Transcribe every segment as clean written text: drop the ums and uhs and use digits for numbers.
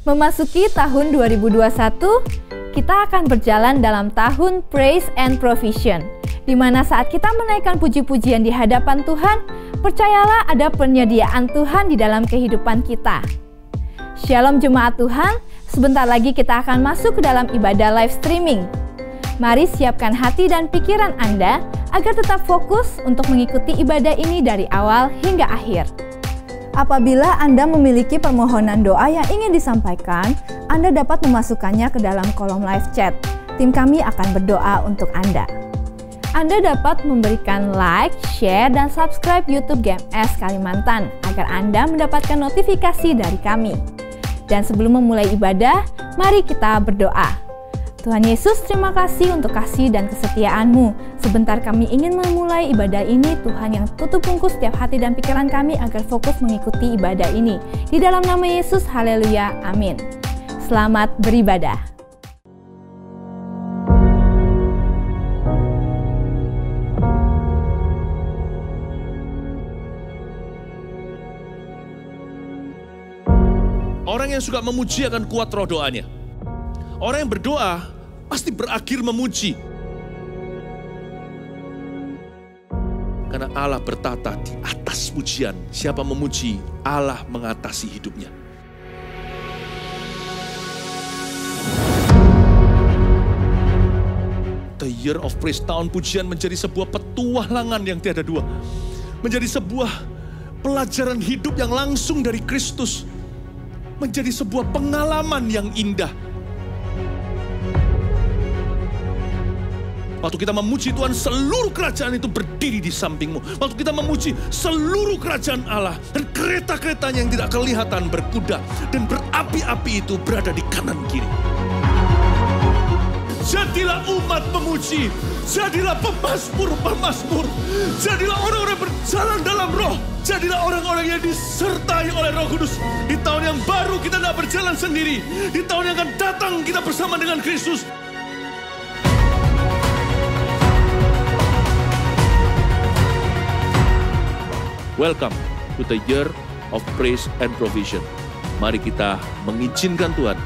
Memasuki tahun 2021, kita akan berjalan dalam tahun Praise and Provision, di mana saat kita menaikkan puji-pujian di hadapan Tuhan, percayalah ada penyediaan Tuhan di dalam kehidupan kita. Shalom jemaat Tuhan, sebentar lagi kita akan masuk ke dalam ibadah live streaming. Mari siapkan hati dan pikiran Anda agar tetap fokus untuk mengikuti ibadah ini dari awal hingga akhir. Apabila Anda memiliki permohonan doa yang ingin disampaikan, Anda dapat memasukkannya ke dalam kolom live chat. Tim kami akan berdoa untuk Anda. Anda dapat memberikan like, share, dan subscribe YouTube GMS Kalimantan agar Anda mendapatkan notifikasi dari kami. Dan sebelum memulai ibadah, mari kita berdoa. Tuhan Yesus, terima kasih untuk kasih dan kesetiaan-Mu. Sebentar kami ingin memulai ibadah ini, Tuhan yang tutup bungkus setiap hati dan pikiran kami agar fokus mengikuti ibadah ini. Di dalam nama Yesus, haleluya, amin. Selamat beribadah. Orang yang suka memuji akan kuat roh doanya. Orang yang berdoa pasti berakhir memuji. Karena Allah bertata di atas pujian. Siapa memuji, Allah mengatasi hidupnya. The Year of Praise, tahun pujian menjadi sebuah petualangan yang tiada dua. Menjadi sebuah pelajaran hidup yang langsung dari Kristus. Menjadi sebuah pengalaman yang indah. Waktu kita memuji Tuhan, seluruh kerajaan itu berdiri di sampingmu. Waktu kita memuji, seluruh kerajaan Allah dan kereta-keretanya yang tidak kelihatan berkuda dan berapi-api itu berada di kanan kiri. Jadilah umat pemuji, jadilah pemazmur-pemazmur, jadilah orang-orang berjalan dalam roh, jadilah orang-orang yang disertai oleh Roh Kudus. Di tahun yang baru kita tidak berjalan sendiri, di tahun yang akan datang kita bersama dengan Kristus. Welcome to the Year of Praise and Provision. Mari kita mengizinkan Tuhan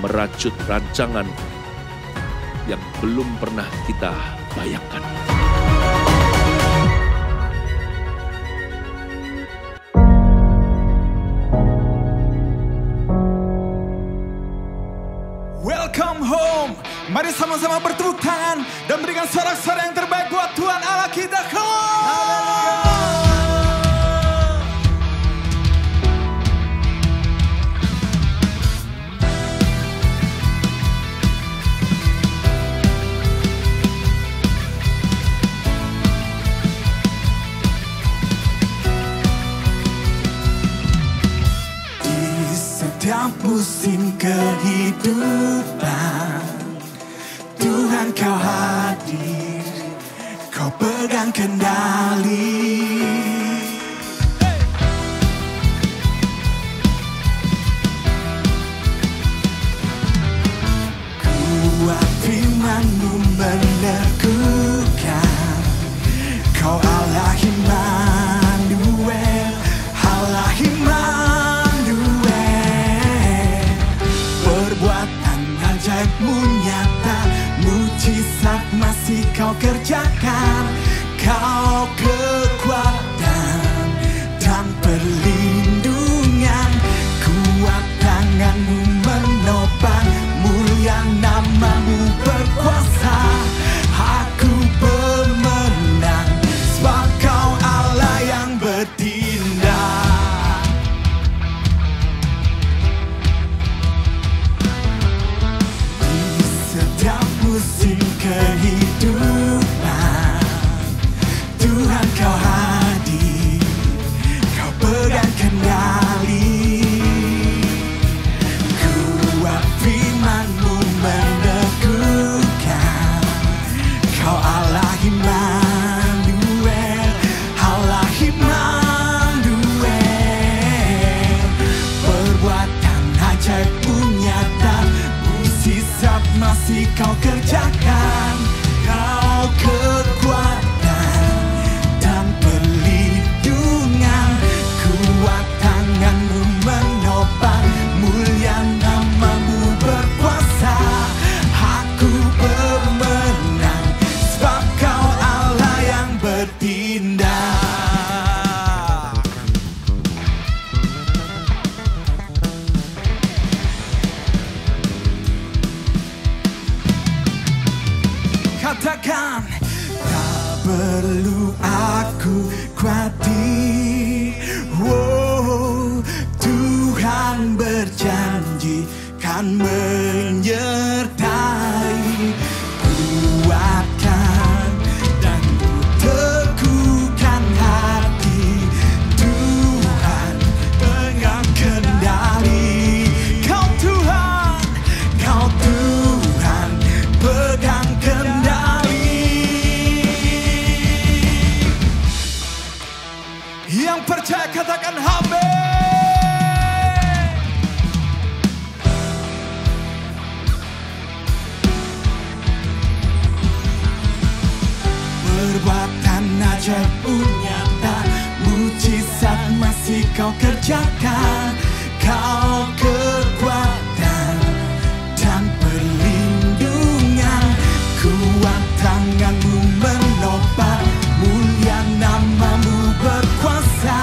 merajut rancangan yang belum pernah kita bayangkan. Welcome home. Mari sama-sama bertepuk tangan dan berikan sorak-sorai yang terbaik buat Tuhan Allah kita. Come on. Setiap musim kehidupan, Tuhan kau hadir, kau pegang kendali. Kuat firman-Mu meneguhkan, kau Allah Immanuel, Allah Immanuel. Ajaib-Mu nyata, mujizat masih kau kerjakan. Kau kekuatan dan perlindungan, kuat tangan-Mu menopang, mulia nama-Mu berkuasa. Aku pemenang, sebab kau Allah yang bertindak. Musim kehidupan, Tuhan kau hadir, kau pegang kendali. Kuat firman-Mu meneguhkan, kau Allah Immanuel, Allah Immanuel. Perbuatan ajaib-Mu nyata, mujizat masih kau kerjakan. Kau kekuatan dan perlindungan, kuat tangan-Mu menopang, mulia nama aku kuati. Oh, Tuhan berjanji kan menyertai. Kuatkan dan teguhkan hati. Tuhan pegang kendali. Kau Tuhan pegang kendali. Yang percaya katakan amin. Perbuatan ajaib nyata, mujizat masih kau kerjakan. Kau kekuatan dan perlindungan, kuat tanganmu menopang, mulia namamu berkuasa.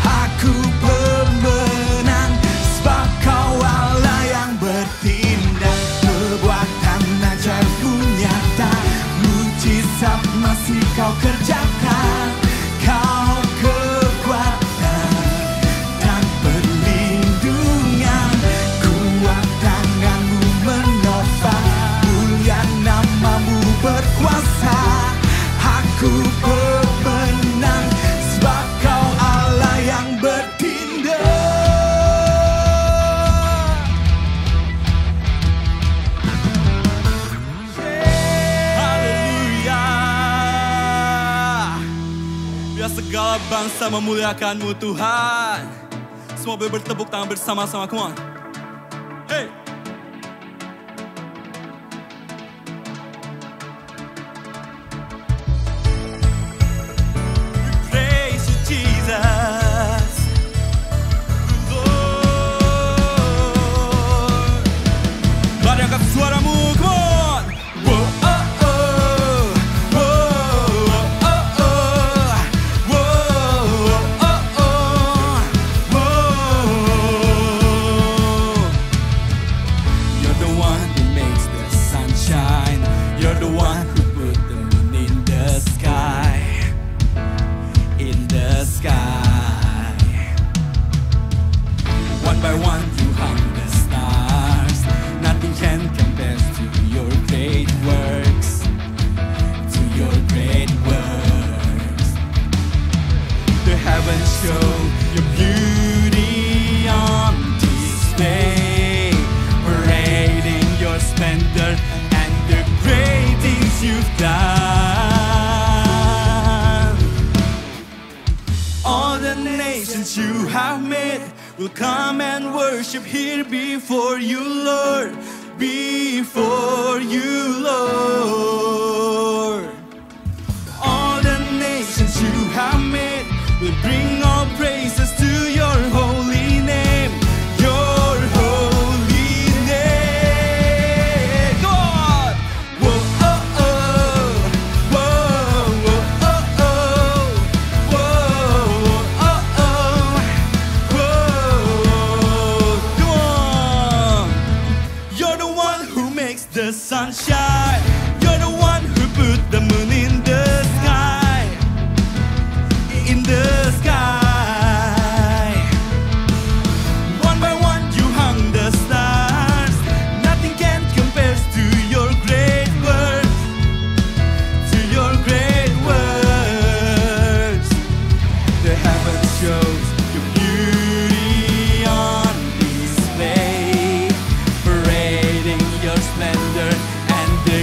Aku pemenang sebab kau Allah yang bertindak. Perbuatan ajaib nyata, mujizat masih kau kerjakan. Kau kekuatan dan perlindungan, kuat tanganmu menopang, mulia namamu berkuasa. Aku pemenang sebab kau Allah yang bertindak. Haleluya. Biar segala bangsa memuliakanmu Tuhan. Semua boleh bertepuk tangan bersama-sama. Come on. Hey. We praise you, Jesus. Lord. Mari angkat suaramu. Come on. Whoa, oh, oh. Whoa, oh, oh. Whoa, oh, oh. Whoa. You're the one who makes the sun shine. You're the one who put the moon in the sky. In the sky. One by one you hung the stars. Nothing can compare to your great works. To your great works. The heavens show your beauty on display, parading your splendor and the great things you've done. All the nations you have made will come and worship here before you, Lord. Before you, Lord. All the nations you have made will bring all praises to your holy name. Your holy name. God. Whoa, oh, oh. Whoa, oh, oh, oh. Whoa, oh, oh. Whoa. Come on. You're the one who makes the sun shine. You're the one who put the moon in the sky. In the sky. One by one you hung the stars. Nothing can compare to your great works. To your great works. The heavens shows your beauty on display, parading your splendor and the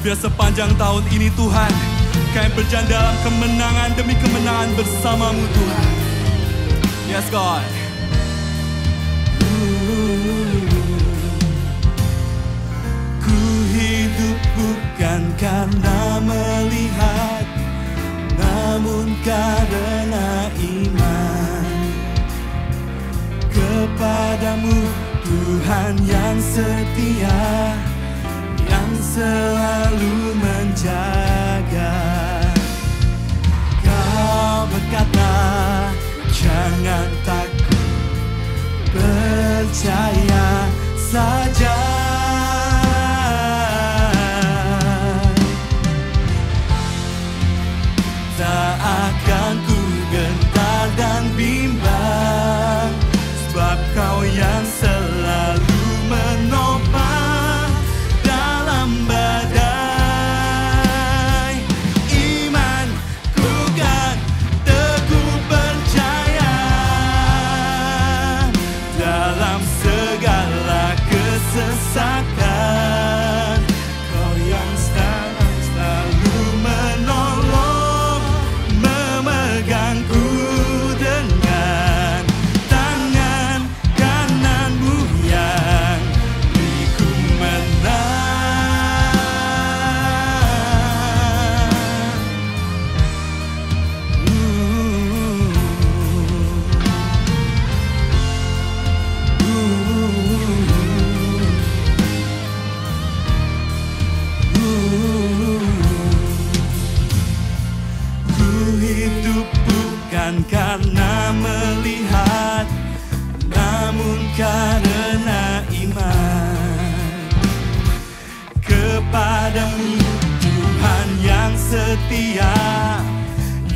Biar sepanjang tahun ini Tuhan, kami berjalan dalam kemenangan demi kemenangan bersamamu Tuhan. Yes God. Ku hidup bukan karena melihat, namun karena iman kepadamu Tuhan yang setia, yang selalu menjaga. Kau berkata, jangan takut, percaya saja. Tak akan ku gentar dan bimbang, sebab kau yang selalu menopang dalam badai. Imanku kan teguh percaya dalam segala kesesakan. Kau yang selalu menolong, memegangku dengan tangan kananmu yang beriku menang. Ku hidup bukan karena melihat, namun karena iman kepadamu Tuhan yang setia,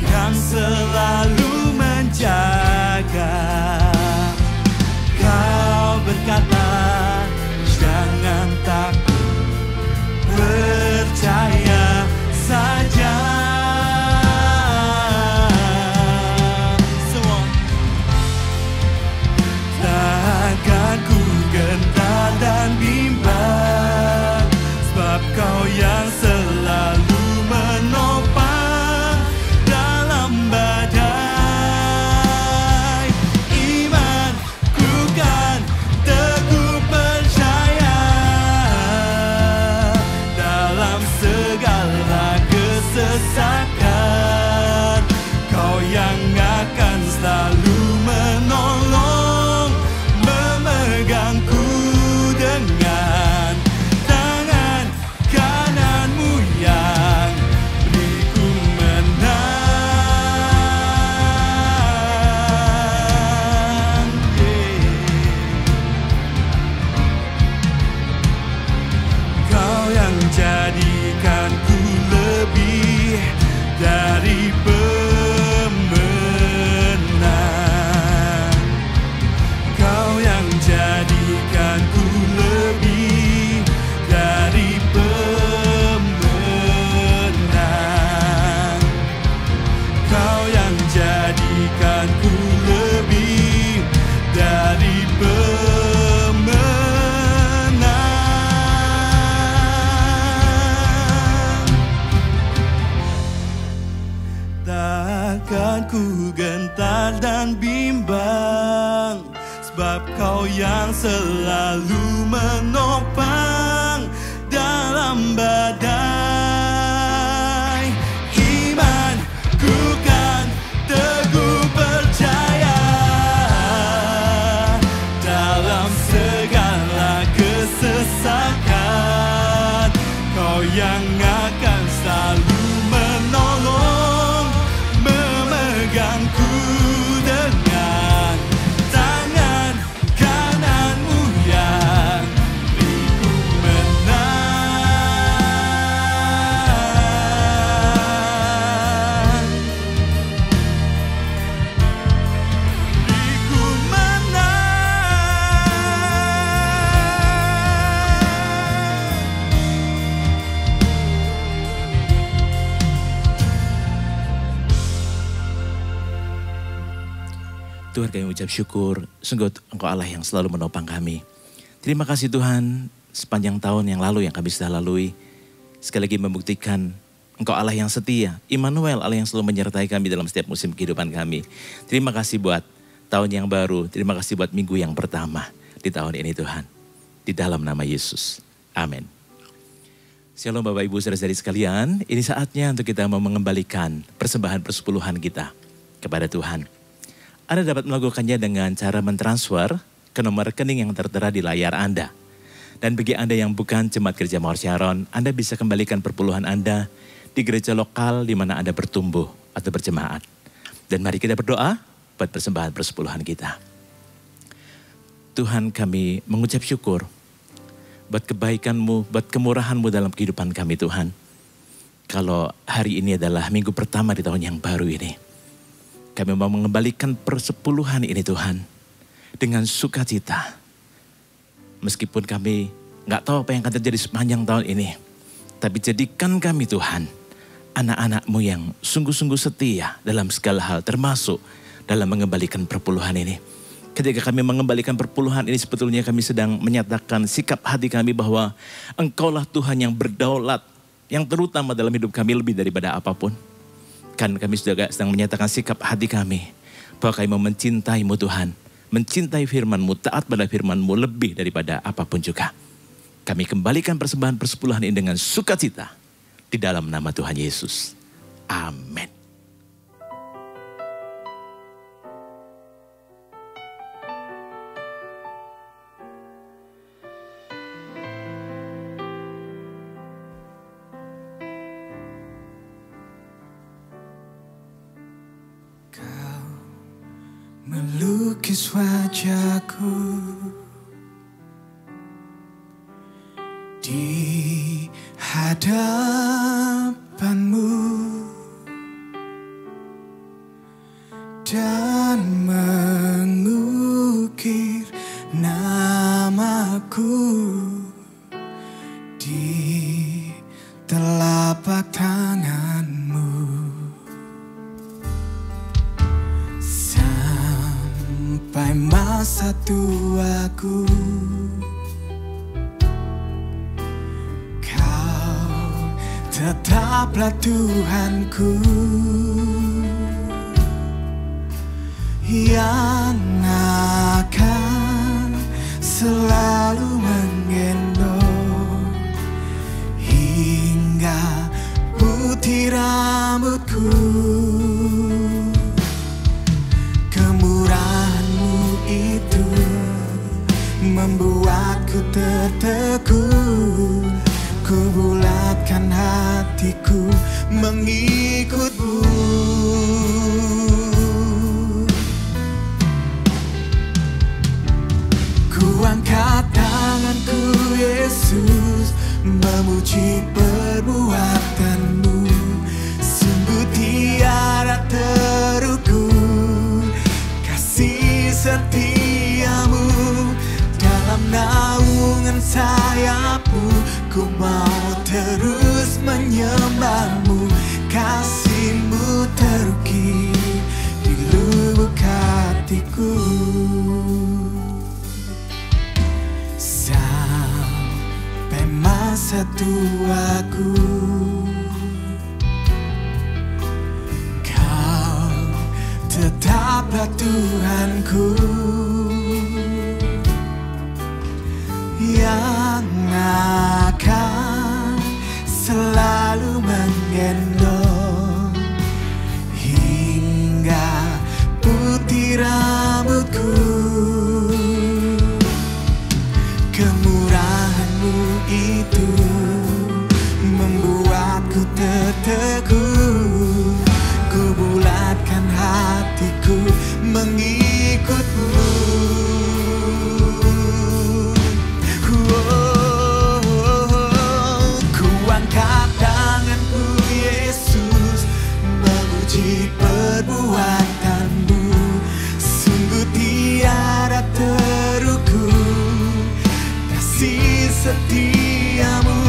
yang selalu menjaga. Kau berkata, jangan takut, percaya saja. Semua takkan ku gentar dan bimbang, sebab kau yang selalu menopang dalam badai. Imanku kan teguh percaya dalam segala kesesakan. Kau yang akan selalu menolong, memegangku dengan tangan kananmu yang beriku menang. Kau yang jadikanku lebih dari pemenang. Kau yang jadikanku lebih dari pemenang. Kau yang jadikanku lebih dari pemenang. Takkan ku gentar dan bimbang, sebab kau yang selalu menopang dalam badai. Imanku kan teguh percaya dalam segala kesesakan. Kau yang akan selalu menolong, memegangku dengan tangan kananmu yang beriku menang. Beriku Tuhan, kami ucap syukur, sungguh Engkau Allah yang selalu menopang kami. Terima kasih Tuhan, sepanjang tahun yang lalu yang kami sudah lalui, sekali lagi membuktikan Engkau Allah yang setia, Immanuel, Allah yang selalu menyertai kami dalam setiap musim kehidupan kami. Terima kasih buat tahun yang baru, terima kasih buat minggu yang pertama di tahun ini Tuhan. Di dalam nama Yesus, amin. Shalom Bapak Ibu saudara-saudari sekalian, ini saatnya untuk kita mau mengembalikan persembahan persepuluhan kita kepada Tuhan. Anda dapat melakukannya dengan cara mentransfer ke nomor rekening yang tertera di layar Anda. Dan bagi Anda yang bukan jemaat gereja Mawar Syaron, Anda bisa kembalikan perpuluhan Anda di gereja lokal di mana Anda bertumbuh atau berjemaat. Dan mari kita berdoa buat persembahan persepuluhan kita. Tuhan, kami mengucap syukur buat kebaikan-Mu, buat kemurahan-Mu dalam kehidupan kami Tuhan. Kalau hari ini adalah minggu pertama di tahun yang baru ini, kami mau mengembalikan persepuluhan ini Tuhan dengan sukacita. Meskipun kami gak tahu apa yang akan terjadi sepanjang tahun ini, tapi jadikan kami Tuhan anak-anak-Mu yang sungguh-sungguh setia dalam segala hal, termasuk dalam mengembalikan perpuluhan ini. Ketika kami mengembalikan perpuluhan ini, sebetulnya kami sedang menyatakan sikap hati kami bahwa Engkaulah Tuhan yang berdaulat, yang terutama dalam hidup kami lebih daripada apapun. Kan kami juga sedang menyatakan sikap hati kami bahwa kami mau mencintai-Mu Tuhan, mencintai firman-Mu, taat pada firman-Mu lebih daripada apapun juga. Kami kembalikan persembahan persepuluhan ini dengan sukacita di dalam nama Tuhan Yesus. Amin. Kau melukis wajahku di hadapan-Mu dan mengukir namaku di telapak tangan-Mu. Sampai masa tuaku, tetaplah Tuhanku yang akan selalu menggendong hingga putih rambutku. Kemurahan-Mu itu membuatku tertegun. Ku bulatkan hatiku mengikut-Mu. Ku angkat tanganku Yesus, memuji perbuatan-Mu. Sungguh tiada terukur kasih setia-Mu. Dalam naungan sayap-Mu ku mau terus menyembah-Mu. Kasih-Mu terukir di lubuk hatiku. Sampai masa tuaku, Kau tetaplah Tuhanku yang akan selalu menggendong hingga putih rambutku. Kemurahan-Mu itu membuatku tertegun. Ku bulatkan hatiku mengikut-Mu. Perbuatan-Mu sungguh tiada terukur kasih setia-Mu.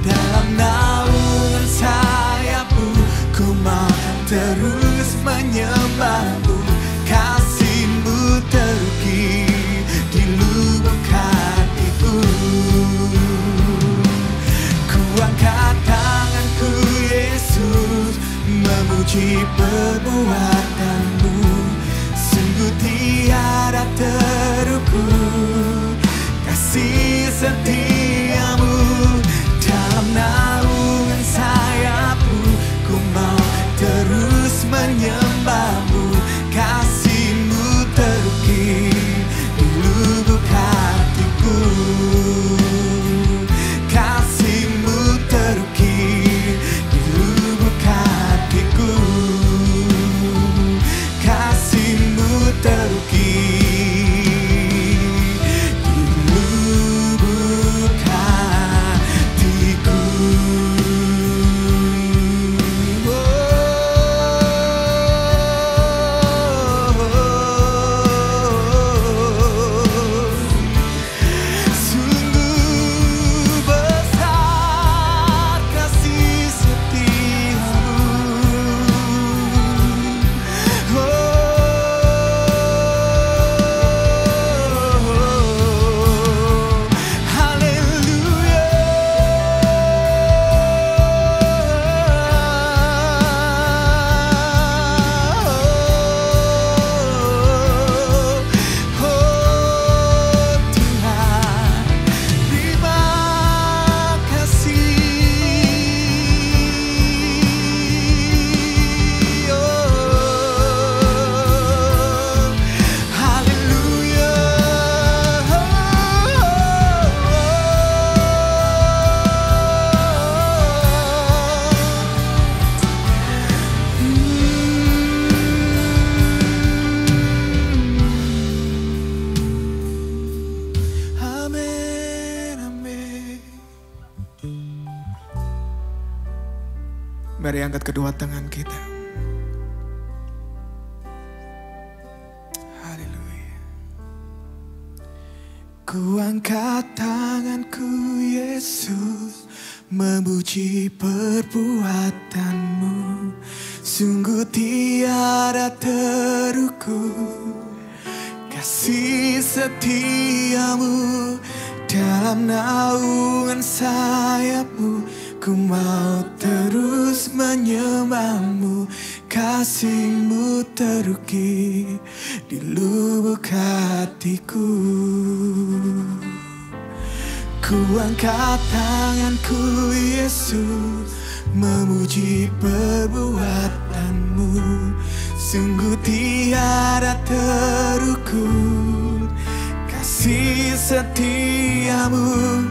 Dalam naungan sayap-Mu ku mau terus menyembah-Mu. Kasih-Mu terukir di lubuk hatiku. Ku angkat memuji perbuatanmu, sungguh tiada terukur kasih setiamu. Dalam naungan sayapmu ku mau terus menyembahmu, kasihmu terukir di lubuk hatiku, kasihmu terukir di lubuk hatiku, kasihmu terukir di lubuk hatiku. Sungguh besar kasih setiamu, haleluya. Tuhan, terima kasih. Haleluya. Amin, amin. Mari angkat kedua tangan kita. Haleluya. Ku angkat tanganku Yesus, memuji perbuatanmu, sungguh tiada terukur kasih setiamu. Dalam naungan sayapmu ku mau terus menyembahmu, kasihmu terukir di lubuk hatiku. Ku angkat tanganku Yesus, memuji perbuatanmu, sungguh tiada terukur kasih setiamu.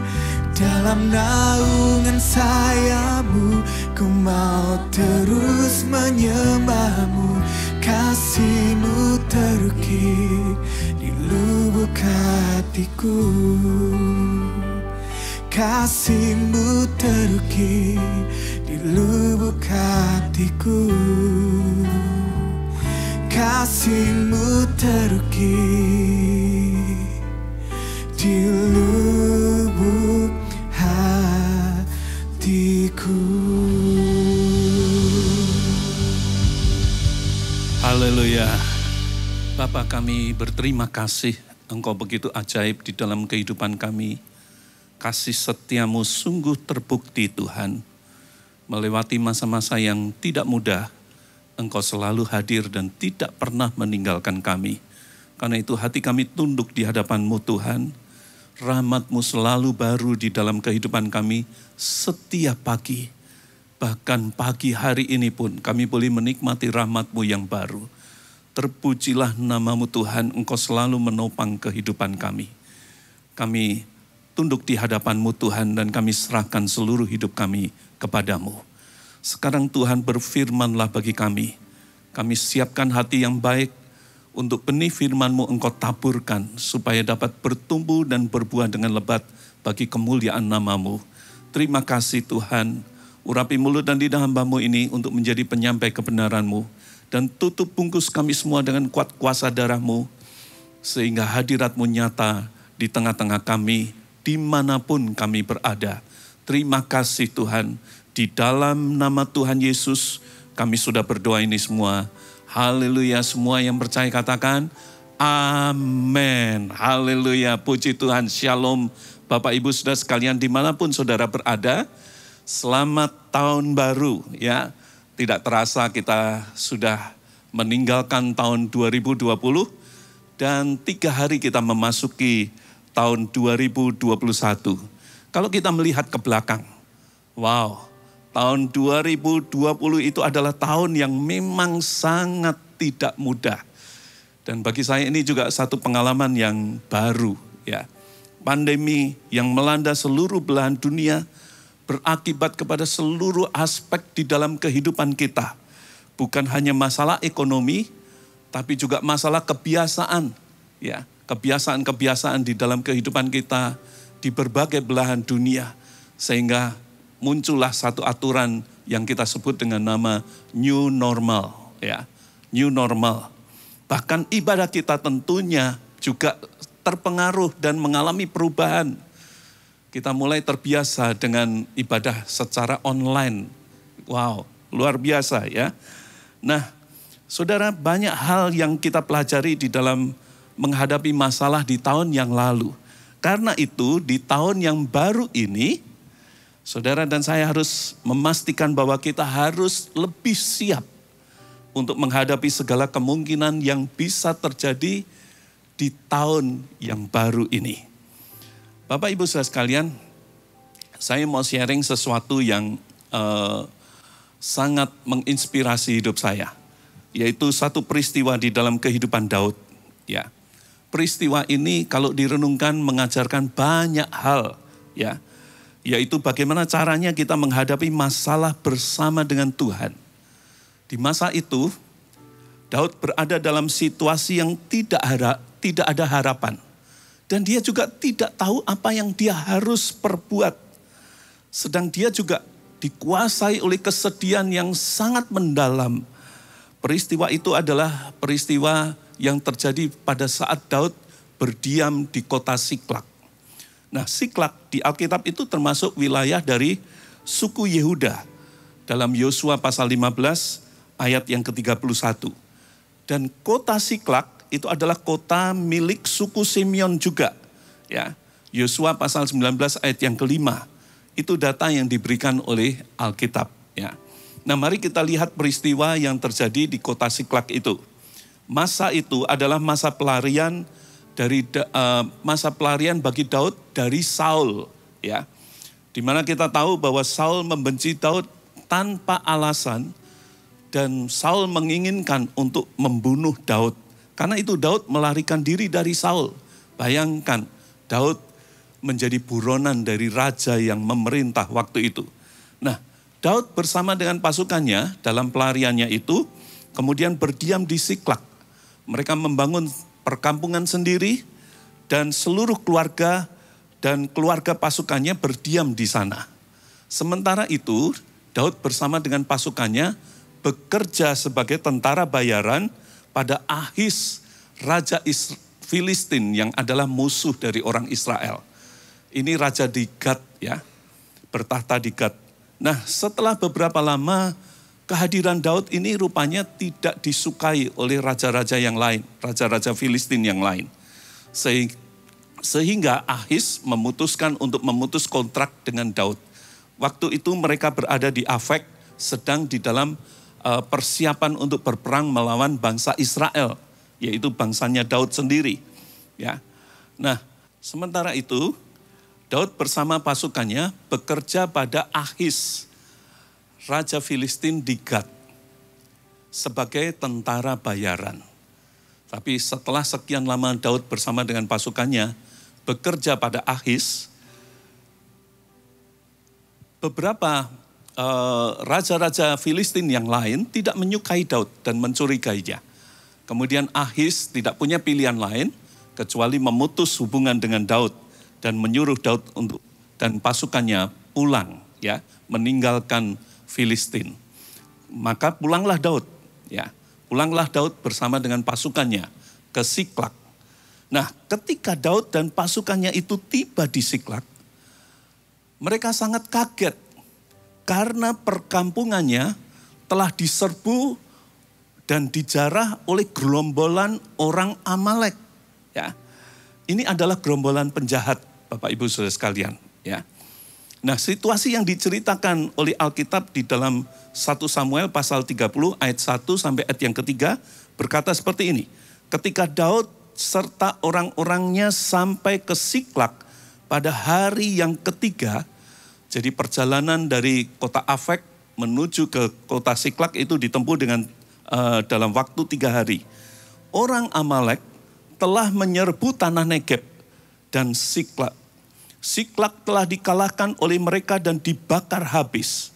Dalam naungan sayapmu ku mau terus menyembahmu, kasihmu terukir di lubuk hatiku, kasihmu terukir di lubuk hatiku, kasihmu terukir di lubuk hatiku. Haleluya. Bapa, kami berterima kasih, Engkau begitu ajaib di dalam kehidupan kami. Kasih setiamu sungguh terbukti Tuhan. Melewati masa-masa yang tidak mudah, Engkau selalu hadir dan tidak pernah meninggalkan kami. Karena itu hati kami tunduk di hadapan-Mu Tuhan. Rahmat-Mu selalu baru di dalam kehidupan kami setiap pagi. Bahkan pagi hari ini pun kami boleh menikmati rahmat-Mu yang baru. Terpujilah nama-Mu Tuhan, Engkau selalu menopang kehidupan kami. Kami tunduk di hadapan-Mu Tuhan dan kami serahkan seluruh hidup kami kepadamu. Sekarang Tuhan berfirmanlah bagi kami. Kami siapkan hati yang baik untuk benih firman-Mu Engkau taburkan supaya dapat bertumbuh dan berbuah dengan lebat bagi kemuliaan nama-Mu. Terima kasih Tuhan, urapi mulut dan lidah hamba-Mu ini untuk menjadi penyampai kebenaran-Mu, dan tutup bungkus kami semua dengan kuat kuasa darah-Mu, sehingga hadirat-Mu nyata di tengah-tengah kami, dimanapun kami berada. Terima kasih Tuhan, di dalam nama Tuhan Yesus kami sudah berdoa ini semua. Haleluya, semua yang percaya katakan amin. Haleluya, puji Tuhan, shalom. Bapak Ibu Saudara sekalian dimanapun saudara berada, selamat tahun baru ya. Tidak terasa kita sudah meninggalkan tahun 2020 dan 3 hari kita memasuki tahun 2021. Kalau kita melihat ke belakang, wow, tahun 2020 itu adalah tahun yang memang sangat tidak mudah. Dan bagi saya ini juga satu pengalaman yang baru, ya. Pandemi yang melanda seluruh belahan dunia berakibat kepada seluruh aspek di dalam kehidupan kita. Bukan hanya masalah ekonomi, tapi juga masalah kebiasaan, ya. Kebiasaan-kebiasaan di dalam kehidupan kita di berbagai belahan dunia. Sehingga muncullah satu aturan yang kita sebut dengan nama new normal, ya. New normal. Bahkan ibadah kita tentunya juga terpengaruh dan mengalami perubahan. Kita mulai terbiasa dengan ibadah secara online. Wow, luar biasa ya. Nah, saudara, banyak hal yang kita pelajari di dalam menghadapi masalah di tahun yang lalu. Karena itu di tahun yang baru ini, saudara dan saya harus memastikan bahwa kita harus lebih siap untuk menghadapi segala kemungkinan yang bisa terjadi di tahun yang baru ini. Bapak Ibu saudara sekalian, saya mau sharing sesuatu yang sangat menginspirasi hidup saya. Yaitu satu peristiwa di dalam kehidupan Daud. Ya, peristiwa ini kalau direnungkan mengajarkan banyak hal. Ya, yaitu bagaimana caranya kita menghadapi masalah bersama dengan Tuhan. Di masa itu, Daud berada dalam situasi yang tidak ada harapan. Dan dia juga tidak tahu apa yang dia harus perbuat. Sedang dia juga dikuasai oleh kesedihan yang sangat mendalam. Peristiwa itu adalah peristiwa yang terjadi pada saat Daud berdiam di kota Siklak. Nah, Siklak di Alkitab itu termasuk wilayah dari suku Yehuda. Dalam Yosua pasal 15 ayat yang ke-31. Dan kota Siklak itu adalah kota milik suku Simeon juga. Ya, Yosua pasal 19 ayat yang ke-5. Itu data yang diberikan oleh Alkitab. Ya. Nah, mari kita lihat peristiwa yang terjadi di kota Siklak itu. Masa itu adalah masa pelarian bagi Daud dari Saul. Ya, dimana kita tahu bahwa Saul membenci Daud tanpa alasan dan Saul menginginkan untuk membunuh Daud. Karena itu Daud melarikan diri dari Saul. Bayangkan, Daud menjadi buronan dari raja yang memerintah waktu itu. Nah, Daud bersama dengan pasukannya dalam pelariannya itu, kemudian berdiam di Siklak. Mereka membangun perkampungan sendiri, dan seluruh keluarga dan keluarga pasukannya berdiam di sana. Sementara itu, Daud bersama dengan pasukannya bekerja sebagai tentara bayaran pada Ahis, Raja Filistin yang adalah musuh dari orang Israel. Ini raja di Gad ya, bertahta di Gad. Nah, setelah beberapa lama kehadiran Daud ini rupanya tidak disukai oleh raja-raja yang lain, raja-raja Filistin yang lain. Sehingga Ahis memutuskan untuk memutus kontrak dengan Daud. Waktu itu mereka berada di Afek, sedang di dalam persiapan untuk berperang melawan bangsa Israel, yaitu bangsanya Daud sendiri. Ya. Nah, sementara itu Daud bersama pasukannya bekerja pada Ahis, Raja Filistin di Gad, sebagai tentara bayaran. Tapi setelah sekian lama Daud bersama dengan pasukannya bekerja pada Ahis, beberapa raja-raja Filistin yang lain tidak menyukai Daud dan mencurigainya. Kemudian Ahis tidak punya pilihan lain kecuali memutus hubungan dengan Daud dan menyuruh Daud dan pasukannya pulang, ya, meninggalkan Filistin. Maka pulanglah Daud, ya, pulanglah Daud bersama dengan pasukannya ke Siklak. Nah, ketika Daud dan pasukannya itu tiba di Siklak, mereka sangat kaget karena perkampungannya telah diserbu dan dijarah oleh gerombolan orang Amalek. Ya, ini adalah gerombolan penjahat, Bapak Ibu Saudara sekalian. Ya, Nah, situasi yang diceritakan oleh Alkitab di dalam 1 Samuel pasal 30 ayat 1 sampai ayat yang ketiga berkata seperti ini. Ketika Daud serta orang-orangnya sampai ke Siklak pada hari yang ketiga, jadi perjalanan dari kota Afek menuju ke kota Siklak itu ditempuh dengan dalam waktu 3 hari. Orang Amalek telah menyerbu tanah Negeb dan Siklak. Siklak telah dikalahkan oleh mereka dan dibakar habis.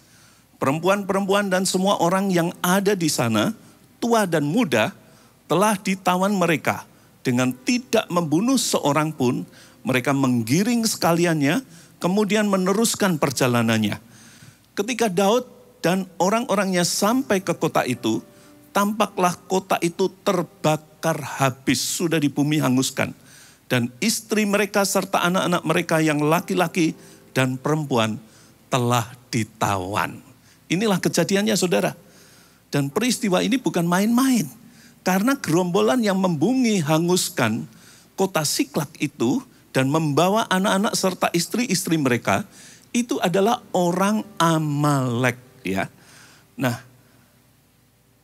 Perempuan-perempuan dan semua orang yang ada di sana, tua dan muda, telah ditawan mereka. Dengan tidak membunuh seorang pun, mereka menggiring sekaliannya, kemudian meneruskan perjalanannya. Ketika Daud dan orang-orangnya sampai ke kota itu, tampaklah kota itu terbakar habis, sudah di bumi hanguskan. Dan istri mereka serta anak-anak mereka yang laki-laki dan perempuan telah ditawan. Inilah kejadiannya, saudara. Dan peristiwa ini bukan main-main. Karena gerombolan yang membumi hanguskan kota Siklak itu dan membawa anak-anak serta istri-istri mereka, itu adalah orang Amalek, ya. Nah,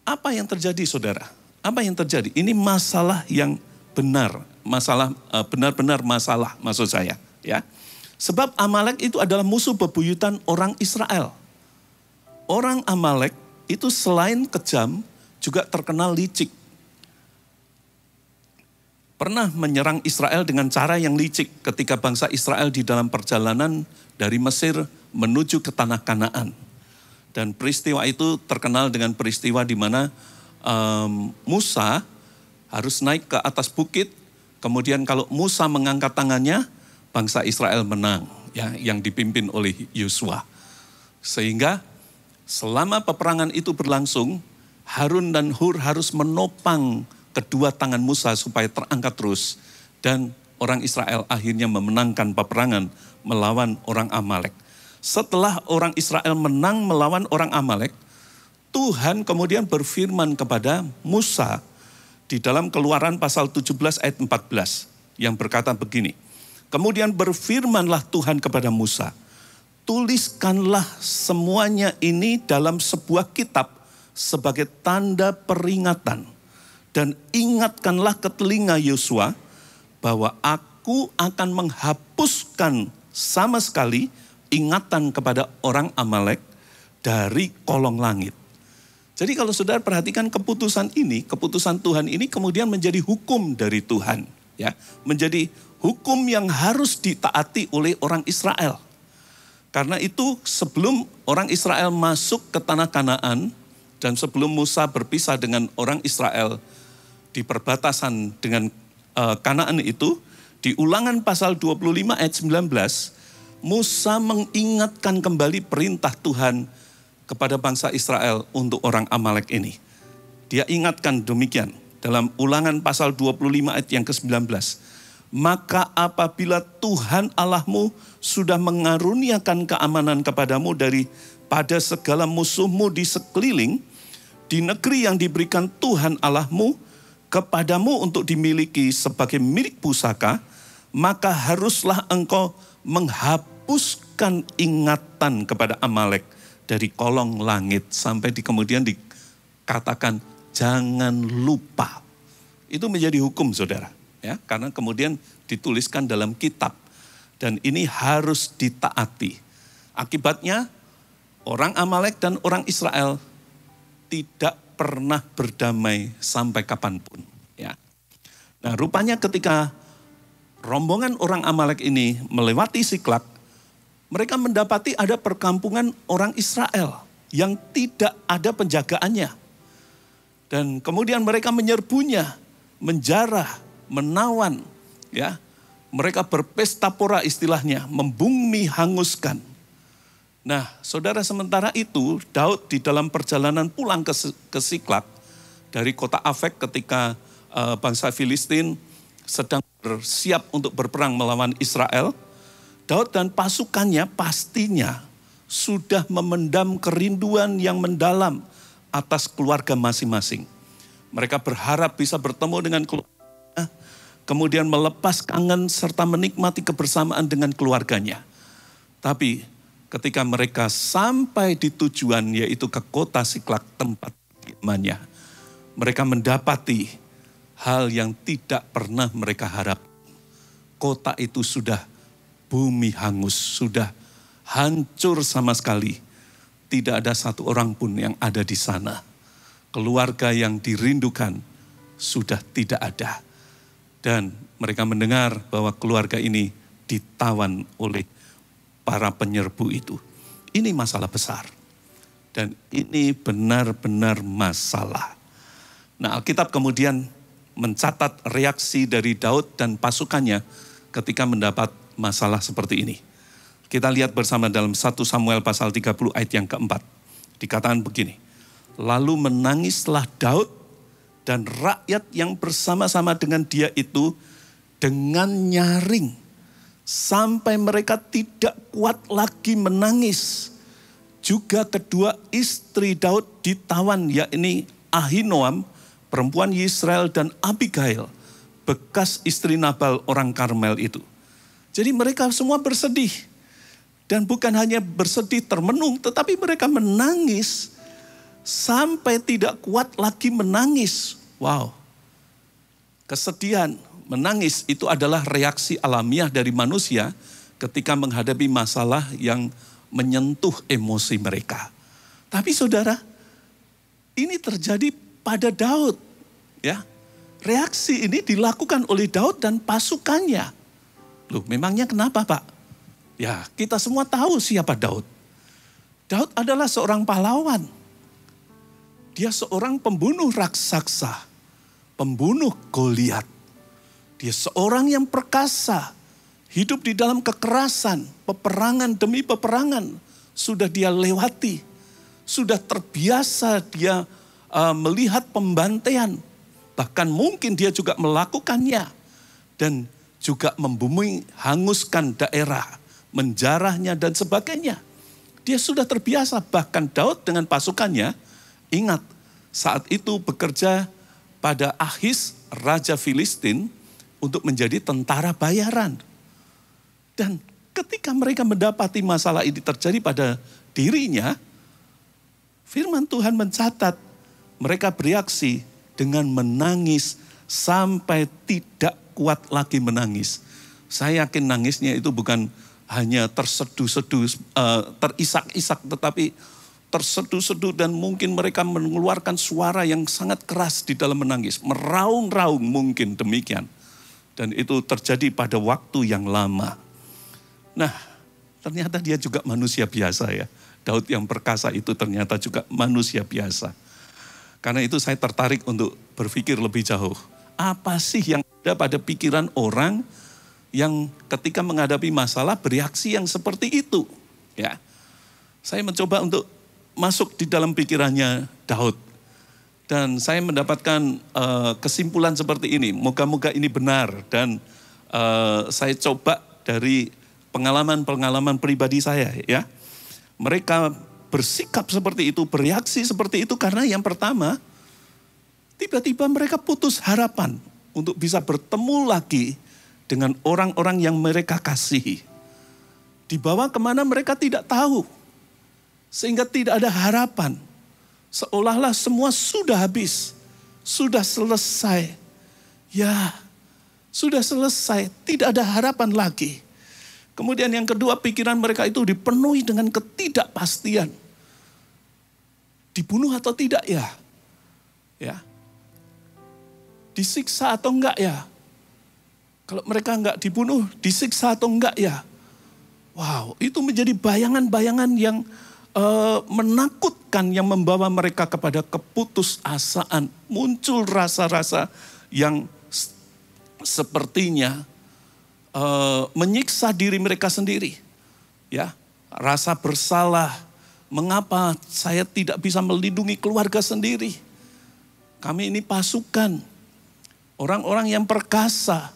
apa yang terjadi, saudara? Apa yang terjadi? Ini masalah yang benar, masalah benar-benar masalah maksud saya, ya. Sebab Amalek itu adalah musuh bebuyutan orang Israel. Orang Amalek itu selain kejam juga terkenal licik. Pernah menyerang Israel dengan cara yang licik ketika bangsa Israel di dalam perjalanan dari Mesir menuju ke tanah Kanaan. Dan peristiwa itu terkenal dengan peristiwa di mana Musa harus naik ke atas bukit. Kemudian kalau Musa mengangkat tangannya, bangsa Israel menang, ya, yang dipimpin oleh Yosua. Sehingga selama peperangan itu berlangsung, Harun dan Hur harus menopang kedua tangan Musa supaya terangkat terus. Dan orang Israel akhirnya memenangkan peperangan melawan orang Amalek. Setelah orang Israel menang melawan orang Amalek, Tuhan kemudian berfirman kepada Musa di dalam Keluaran pasal 17 ayat 14 yang berkata begini. Kemudian berfirmanlah Tuhan kepada Musa, tuliskanlah semuanya ini dalam sebuah kitab sebagai tanda peringatan. Dan ingatkanlah ke telinga Yosua bahwa aku akan menghapuskan sama sekali ingatan kepada orang Amalek dari kolong langit. Jadi kalau saudara perhatikan keputusan ini, keputusan Tuhan ini kemudian menjadi hukum dari Tuhan. Ya, menjadi hukum yang harus ditaati oleh orang Israel. Karena itu sebelum orang Israel masuk ke tanah Kanaan dan sebelum Musa berpisah dengan orang Israel di perbatasan dengan Kanaan itu, di Ulangan pasal 25 ayat 19, Musa mengingatkan kembali perintah Tuhan kepada bangsa Israel untuk orang Amalek ini. Dia ingatkan demikian dalam Ulangan pasal 25 ayat yang ke-19. Maka apabila Tuhan Allahmu sudah mengaruniakan keamanan kepadamu daripada segala musuhmu di sekeliling, di negeri yang diberikan Tuhan Allahmu kepadamu untuk dimiliki sebagai milik pusaka, maka haruslah engkau menghapuskan ingatan kepada Amalek dari kolong langit. Sampai kemudian dikatakan jangan lupa. Itu menjadi hukum, saudara. Ya, karena kemudian dituliskan dalam kitab. Dan ini harus ditaati. Akibatnya orang Amalek dan orang Israel tidak pernah berdamai sampai kapanpun. Ya. Nah, rupanya ketika rombongan orang Amalek ini melewati Siklak, mereka mendapati ada perkampungan orang Israel yang tidak ada penjagaannya. Dan kemudian mereka menyerbunya, menjarah, menawan, ya. Mereka berpesta pora istilahnya, membumi hanguskan. Nah, saudara, sementara itu Daud di dalam perjalanan pulang ke Siklak dari kota Afek ketika bangsa Filistin sedang bersiap untuk berperang melawan Israel, Daud dan pasukannya pastinya sudah memendam kerinduan yang mendalam atas keluarga masing-masing. Mereka berharap bisa bertemu dengan keluarga, kemudian melepas kangen serta menikmati kebersamaan dengan keluarganya. Tapi ketika mereka sampai di tujuan, yaitu ke kota Siklak, tempat kediamannya, mereka mendapati hal yang tidak pernah mereka harap. Kota itu sudah bumi hangus, sudah hancur sama sekali. Tidak ada satu orang pun yang ada di sana. Keluarga yang dirindukan sudah tidak ada. Dan mereka mendengar bahwa keluarga ini ditawan oleh para penyerbu itu. Ini masalah besar. Dan ini benar-benar masalah. Nah, Alkitab kemudian mencatat reaksi dari Daud dan pasukannya ketika mendapat masalah seperti ini. Kita lihat bersama dalam 1 Samuel pasal 30 ayat yang keempat. Dikatakan begini, lalu menangislah Daud dan rakyat yang bersama-sama dengan dia itu dengan nyaring. Sampai mereka tidak kuat lagi menangis. Juga kedua istri Daud ditawan, yakni Ahinoam, perempuan Yisrael, dan Abigail, bekas istri Nabal orang Karmel itu. Jadi mereka semua bersedih. Dan bukan hanya bersedih termenung, tetapi mereka menangis sampai tidak kuat lagi menangis. Wow. Kesedihan, menangis itu adalah reaksi alamiah dari manusia ketika menghadapi masalah yang menyentuh emosi mereka. Tapi saudara, ini terjadi pada Daud. Ya, reaksi ini dilakukan oleh Daud dan pasukannya. Loh, memangnya kenapa, Pak? Ya, kita semua tahu siapa Daud. Daud adalah seorang pahlawan. Dia seorang pembunuh raksasa, pembunuh Goliat. Dia seorang yang perkasa, hidup di dalam kekerasan, peperangan demi peperangan. Sudah dia lewati, sudah terbiasa dia melihat pembantaian. Bahkan mungkin dia juga melakukannya. Dan juga membumi, hanguskan daerah, menjarahnya dan sebagainya. Dia sudah terbiasa, bahkan Daud dengan pasukannya, ingat saat itu bekerja pada Ahis, Raja Filistin, untuk menjadi tentara bayaran. Dan ketika mereka mendapati masalah ini terjadi pada dirinya, firman Tuhan mencatat, mereka bereaksi dengan menangis sampai tidak kuat lagi menangis. Saya yakin nangisnya itu bukan hanya terseduh-seduh, terisak-isak, tetapi terseduh-seduh dan mungkin mereka mengeluarkan suara yang sangat keras di dalam menangis. Meraung-raung mungkin demikian. Dan itu terjadi pada waktu yang lama. Nah, ternyata dia juga manusia biasa ya. Daud yang perkasa itu ternyata juga manusia biasa. Karena itu saya tertarik untuk berpikir lebih jauh. Apa sih yang ada pada pikiran orang yang ketika menghadapi masalah bereaksi yang seperti itu? Ya, saya mencoba untuk masuk di dalam pikirannya Daud. Dan saya mendapatkan kesimpulan seperti ini. Moga-moga ini benar. Dan saya coba dari pengalaman-pengalaman pribadi saya. Ya, mereka bersikap seperti itu, bereaksi seperti itu karena yang pertama, tiba-tiba mereka putus harapan untuk bisa bertemu lagi dengan orang-orang yang mereka kasihi. Dibawa kemana mereka tidak tahu. Sehingga tidak ada harapan. Seolah-olah semua sudah habis. Sudah selesai. Ya, sudah selesai. Tidak ada harapan lagi. Kemudian yang kedua, pikiran mereka itu dipenuhi dengan ketidakpastian. Dibunuh atau tidak ya? Ya. Disiksa atau enggak ya? Kalau mereka enggak dibunuh, disiksa atau enggak ya? Wow, itu menjadi bayangan-bayangan yang menakutkan yang membawa mereka kepada keputusasaan. Muncul rasa-rasa yang sepertinya menyiksa diri mereka sendiri. Ya, rasa bersalah. Mengapa saya tidak bisa melindungi keluarga sendiri? Kami ini pasukan, orang-orang yang perkasa.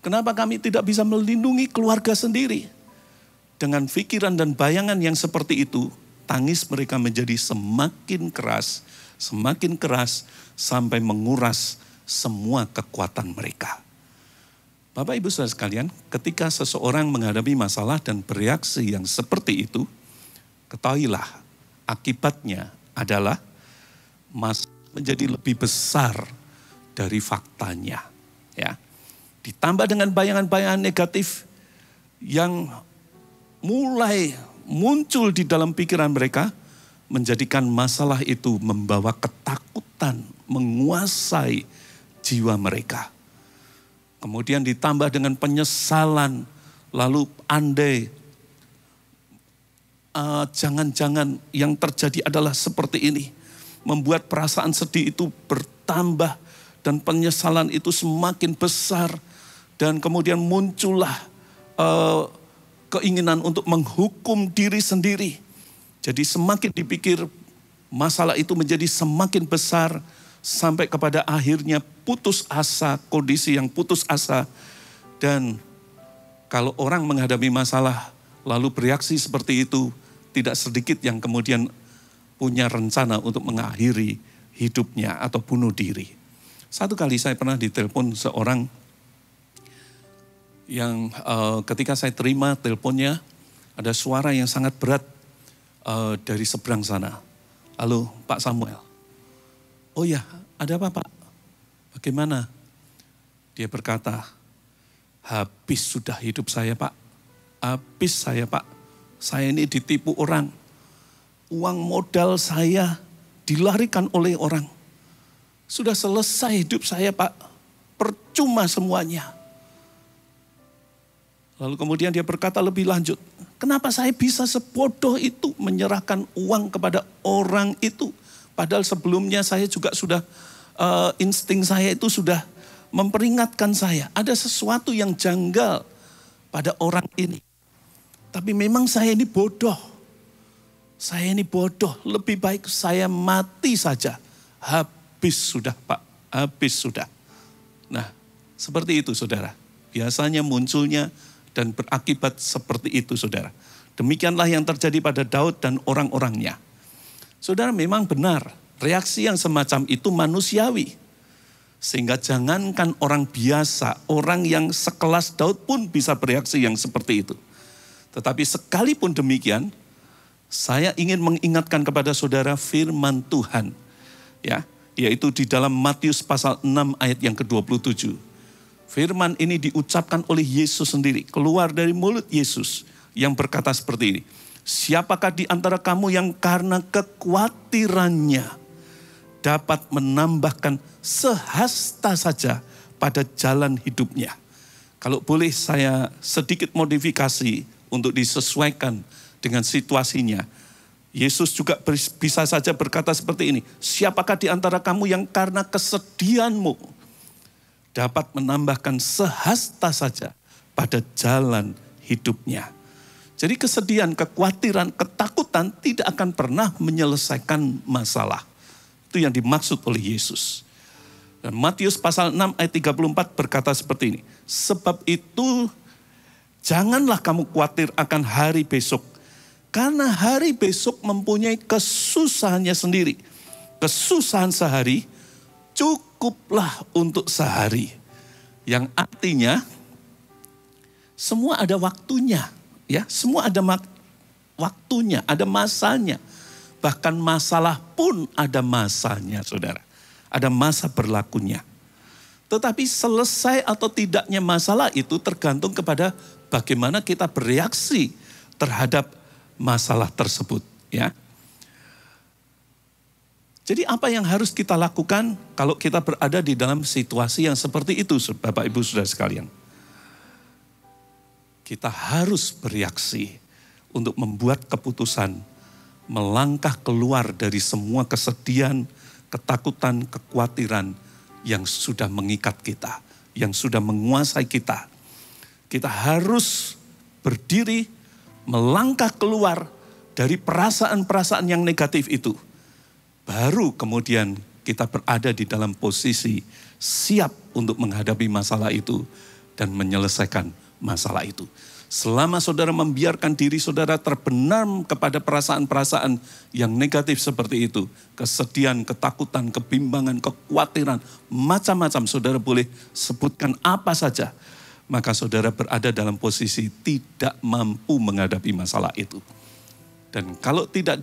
Kenapa kami tidak bisa melindungi keluarga sendiri? Dengan pikiran dan bayangan yang seperti itu, tangis mereka menjadi semakin keras sampai menguras semua kekuatan mereka. Bapak Ibu Saudara sekalian, ketika seseorang menghadapi masalah dan bereaksi yang seperti itu, ketahuilah akibatnya adalah menjadi lebih besar dari faktanya. Ya. Ditambah dengan bayangan-bayangan negatif yang mulai muncul di dalam pikiran mereka, menjadikan masalah itu membawa ketakutan, menguasai jiwa mereka. Kemudian ditambah dengan penyesalan, lalu andai jangan-jangan yang terjadi adalah seperti ini. Membuat perasaan sedih itu bertambah dan penyesalan itu semakin besar. Dan kemudian muncullah keinginan untuk menghukum diri sendiri. Jadi semakin dipikir masalah itu menjadi semakin besar sampai kepada akhirnya putus asa, kondisi yang putus asa. Dan kalau orang menghadapi masalah lalu bereaksi seperti itu, tidak sedikit yang kemudian punya rencana untuk mengakhiri hidupnya atau bunuh diri. Satu kali saya pernah ditelepon seorang yang ketika saya terima teleponnya, ada suara yang sangat berat dari seberang sana. Halo Pak Samuel. Oh ya, ada apa Pak? Bagaimana? Dia berkata, habis sudah hidup saya Pak. Habis saya Pak. Saya ini ditipu orang. Uang modal saya dilarikan oleh orang. Sudah selesai hidup saya Pak. Percuma semuanya. Lalu kemudian dia berkata lebih lanjut, kenapa saya bisa sebodoh itu menyerahkan uang kepada orang itu? Padahal sebelumnya saya juga sudah, insting saya itu sudah memperingatkan saya. Ada sesuatu yang janggal pada orang ini. Tapi memang saya ini bodoh. Saya ini bodoh, lebih baik saya mati saja. Habis sudah Pak, habis sudah. Nah, seperti itu saudara. Biasanya munculnya dan berakibat seperti itu saudara. Demikianlah yang terjadi pada Daud dan orang-orangnya. Saudara, memang benar, reaksi yang semacam itu manusiawi. Sehingga jangankan orang biasa, orang yang sekelas Daud pun bisa bereaksi yang seperti itu. Tetapi sekalipun demikian, saya ingin mengingatkan kepada saudara firman Tuhan. Ya, yaitu di dalam Matius pasal 6 ayat yang ke-27. Firman ini diucapkan oleh Yesus sendiri, keluar dari mulut Yesus yang berkata seperti ini. Siapakah di antara kamu yang karena kekhawatirannya dapat menambahkan sehasta saja pada jalan hidupnya? Kalau boleh saya sedikit modifikasi untuk disesuaikan dengan situasinya. Yesus juga bisa saja berkata seperti ini. Siapakah di antara kamu yang karena kesedihanmu dapat menambahkan sehasta saja pada jalan hidupnya. Jadi kesedihan, kekhawatiran, ketakutan tidak akan pernah menyelesaikan masalah. Itu yang dimaksud oleh Yesus. Dan Matius pasal 6 ayat 34 berkata seperti ini. Sebab itu janganlah kamu khawatir akan hari besok. Karena hari besok mempunyai kesusahannya sendiri. Kesusahan sehari cukuplah untuk sehari. Yang artinya semua ada waktunya. Ya, semua ada waktunya, ada masanya. Bahkan masalah pun ada masanya, saudara. Ada masa berlakunya. Tetapi selesai atau tidaknya masalah itu tergantung kepada bagaimana kita bereaksi terhadap masalah tersebut. Ya. Jadi apa yang harus kita lakukan kalau kita berada di dalam situasi yang seperti itu, Bapak Ibu Saudara sekalian? Kita harus bereaksi untuk membuat keputusan, melangkah keluar dari semua kesedihan, ketakutan, kekhawatiran yang sudah mengikat kita, yang sudah menguasai kita. Kita harus berdiri, melangkah keluar dari perasaan-perasaan yang negatif itu. Baru kemudian kita berada di dalam posisi siap untuk menghadapi masalah itu dan menyelesaikan masalah itu. Selama saudara membiarkan diri saudara terbenam kepada perasaan-perasaan yang negatif seperti itu, kesedihan, ketakutan, kebimbangan, kekhawatiran, macam-macam saudara boleh sebutkan apa saja, maka saudara berada dalam posisi tidak mampu menghadapi masalah itu. Dan kalau tidak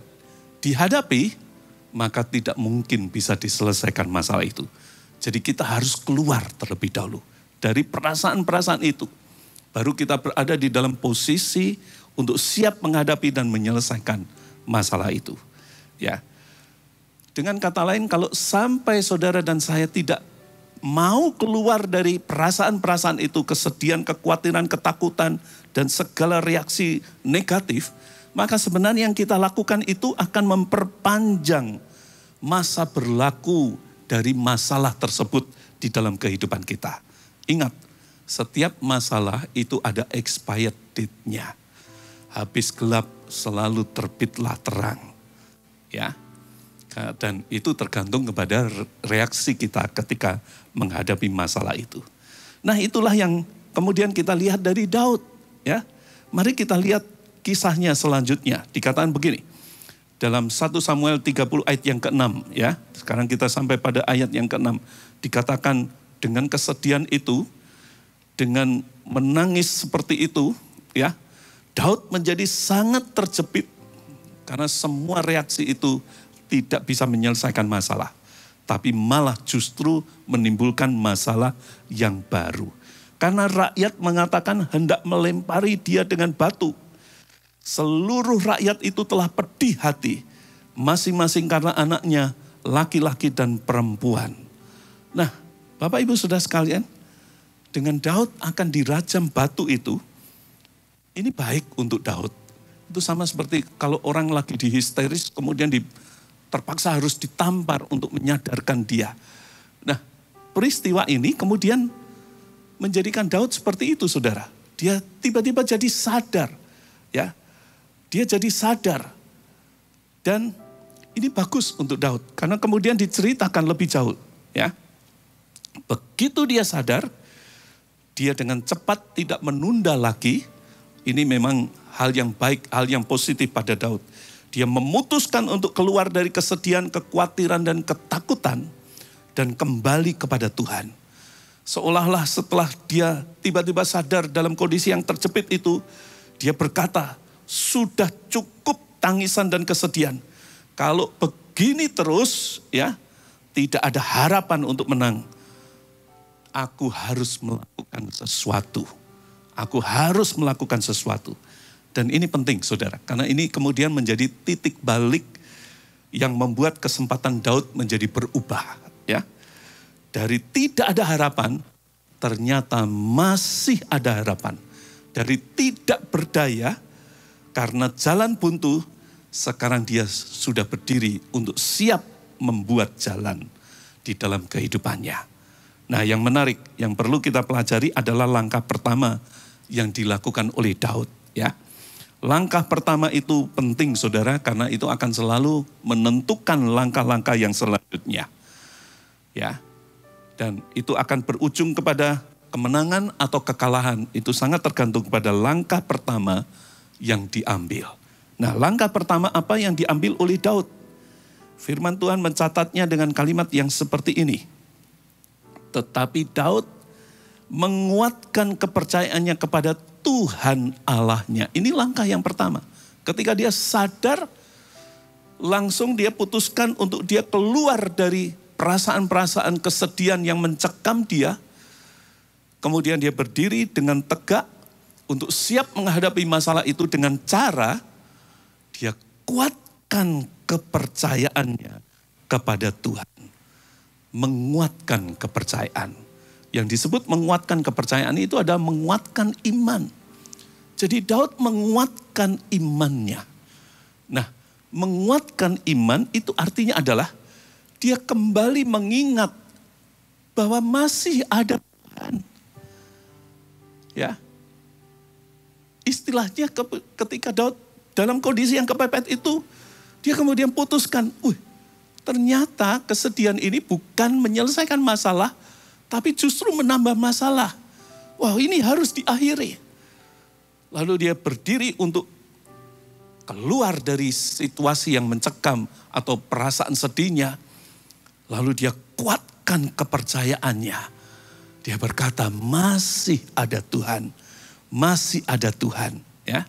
dihadapi, maka tidak mungkin bisa diselesaikan masalah itu. Jadi kita harus keluar terlebih dahulu dari perasaan-perasaan itu. Baru kita berada di dalam posisi untuk siap menghadapi dan menyelesaikan masalah itu. Ya. Dengan kata lain, kalau sampai saudara dan saya tidak mau keluar dari perasaan-perasaan itu, kesedihan, kekhawatiran, ketakutan, dan segala reaksi negatif, maka sebenarnya yang kita lakukan itu akan memperpanjang masa berlaku dari masalah tersebut di dalam kehidupan kita. Ingat, setiap masalah itu ada expired date-nya. Habis gelap selalu terbitlah terang. Ya. Dan itu tergantung kepada reaksi kita ketika menghadapi masalah itu. Nah, itulah yang kemudian kita lihat dari Daud, ya. Mari kita lihat kisahnya selanjutnya. Dikatakan begini. Dalam 1 Samuel 30 ayat yang ke-6, ya. Sekarang kita sampai pada ayat yang ke-6. Dikatakan dengan kesedihan itu, dengan menangis seperti itu, ya. Daud menjadi sangat terjepit karena semua reaksi itu tidak bisa menyelesaikan masalah, tapi malah justru menimbulkan masalah yang baru. Karena rakyat mengatakan hendak melempari dia dengan batu. Seluruh rakyat itu telah pedih hati, masing-masing karena anaknya, laki-laki dan perempuan. Nah, Bapak Ibu Saudara sekalian, dengan Daud akan dirajam batu itu, ini baik untuk Daud. Itu sama seperti kalau orang lagi dihisteris, kemudian terpaksa harus ditampar untuk menyadarkan dia. Nah, peristiwa ini kemudian menjadikan Daud seperti itu, saudara. Dia tiba-tiba jadi sadar, ya. Dia jadi sadar. Dan ini bagus untuk Daud, karena kemudian diceritakan lebih jauh, ya. Begitu dia sadar, dia dengan cepat tidak menunda lagi. Ini memang hal yang baik, hal yang positif pada Daud. Dia memutuskan untuk keluar dari kesedihan, kekhawatiran, dan ketakutan. Dan kembali kepada Tuhan. Seolah-olah setelah dia tiba-tiba sadar dalam kondisi yang terjepit itu, dia berkata, sudah cukup tangisan dan kesedihan. Kalau begini terus, ya, tidak ada harapan untuk menang. Aku harus melakukan sesuatu. Aku harus melakukan sesuatu. Dan ini penting, saudara, karena ini kemudian menjadi titik balik yang membuat kesempatan Daud menjadi berubah, ya. Dari tidak ada harapan, ternyata masih ada harapan. Dari tidak berdaya, karena jalan buntu, sekarang dia sudah berdiri untuk siap membuat jalan di dalam kehidupannya. Nah, yang menarik, yang perlu kita pelajari adalah langkah pertama yang dilakukan oleh Daud, ya. Langkah pertama itu penting, saudara, karena itu akan selalu menentukan langkah-langkah yang selanjutnya. Ya. Dan itu akan berujung kepada kemenangan atau kekalahan. Itu sangat tergantung pada langkah pertama yang diambil. Nah, langkah pertama apa yang diambil oleh Daud? Firman Tuhan mencatatnya dengan kalimat yang seperti ini. Tetapi Daud menguatkan kepercayaannya kepada Tuhan Allahnya. Ini langkah yang pertama. Ketika dia sadar, langsung dia putuskan untuk dia keluar dari perasaan-perasaan kesedihan yang mencekam dia. Kemudian dia berdiri dengan tegak untuk siap menghadapi masalah itu dengan cara dia kuatkan kepercayaannya kepada Tuhan. Menguatkan kepercayaan. Yang disebut menguatkan kepercayaan itu adalah menguatkan iman. Jadi Daud menguatkan imannya. Nah, menguatkan iman itu artinya adalah dia kembali mengingat bahwa masih ada Tuhan. Ya. Istilahnya ketika Daud dalam kondisi yang kepepet itu, dia kemudian putuskan, ternyata kesedihan ini bukan menyelesaikan masalah, tapi justru menambah masalah. Wah, ini harus diakhiri. Lalu dia berdiri untuk keluar dari situasi yang mencekam atau perasaan sedihnya. Lalu dia kuatkan kepercayaannya. Dia berkata, masih ada Tuhan. Masih ada Tuhan. Ya.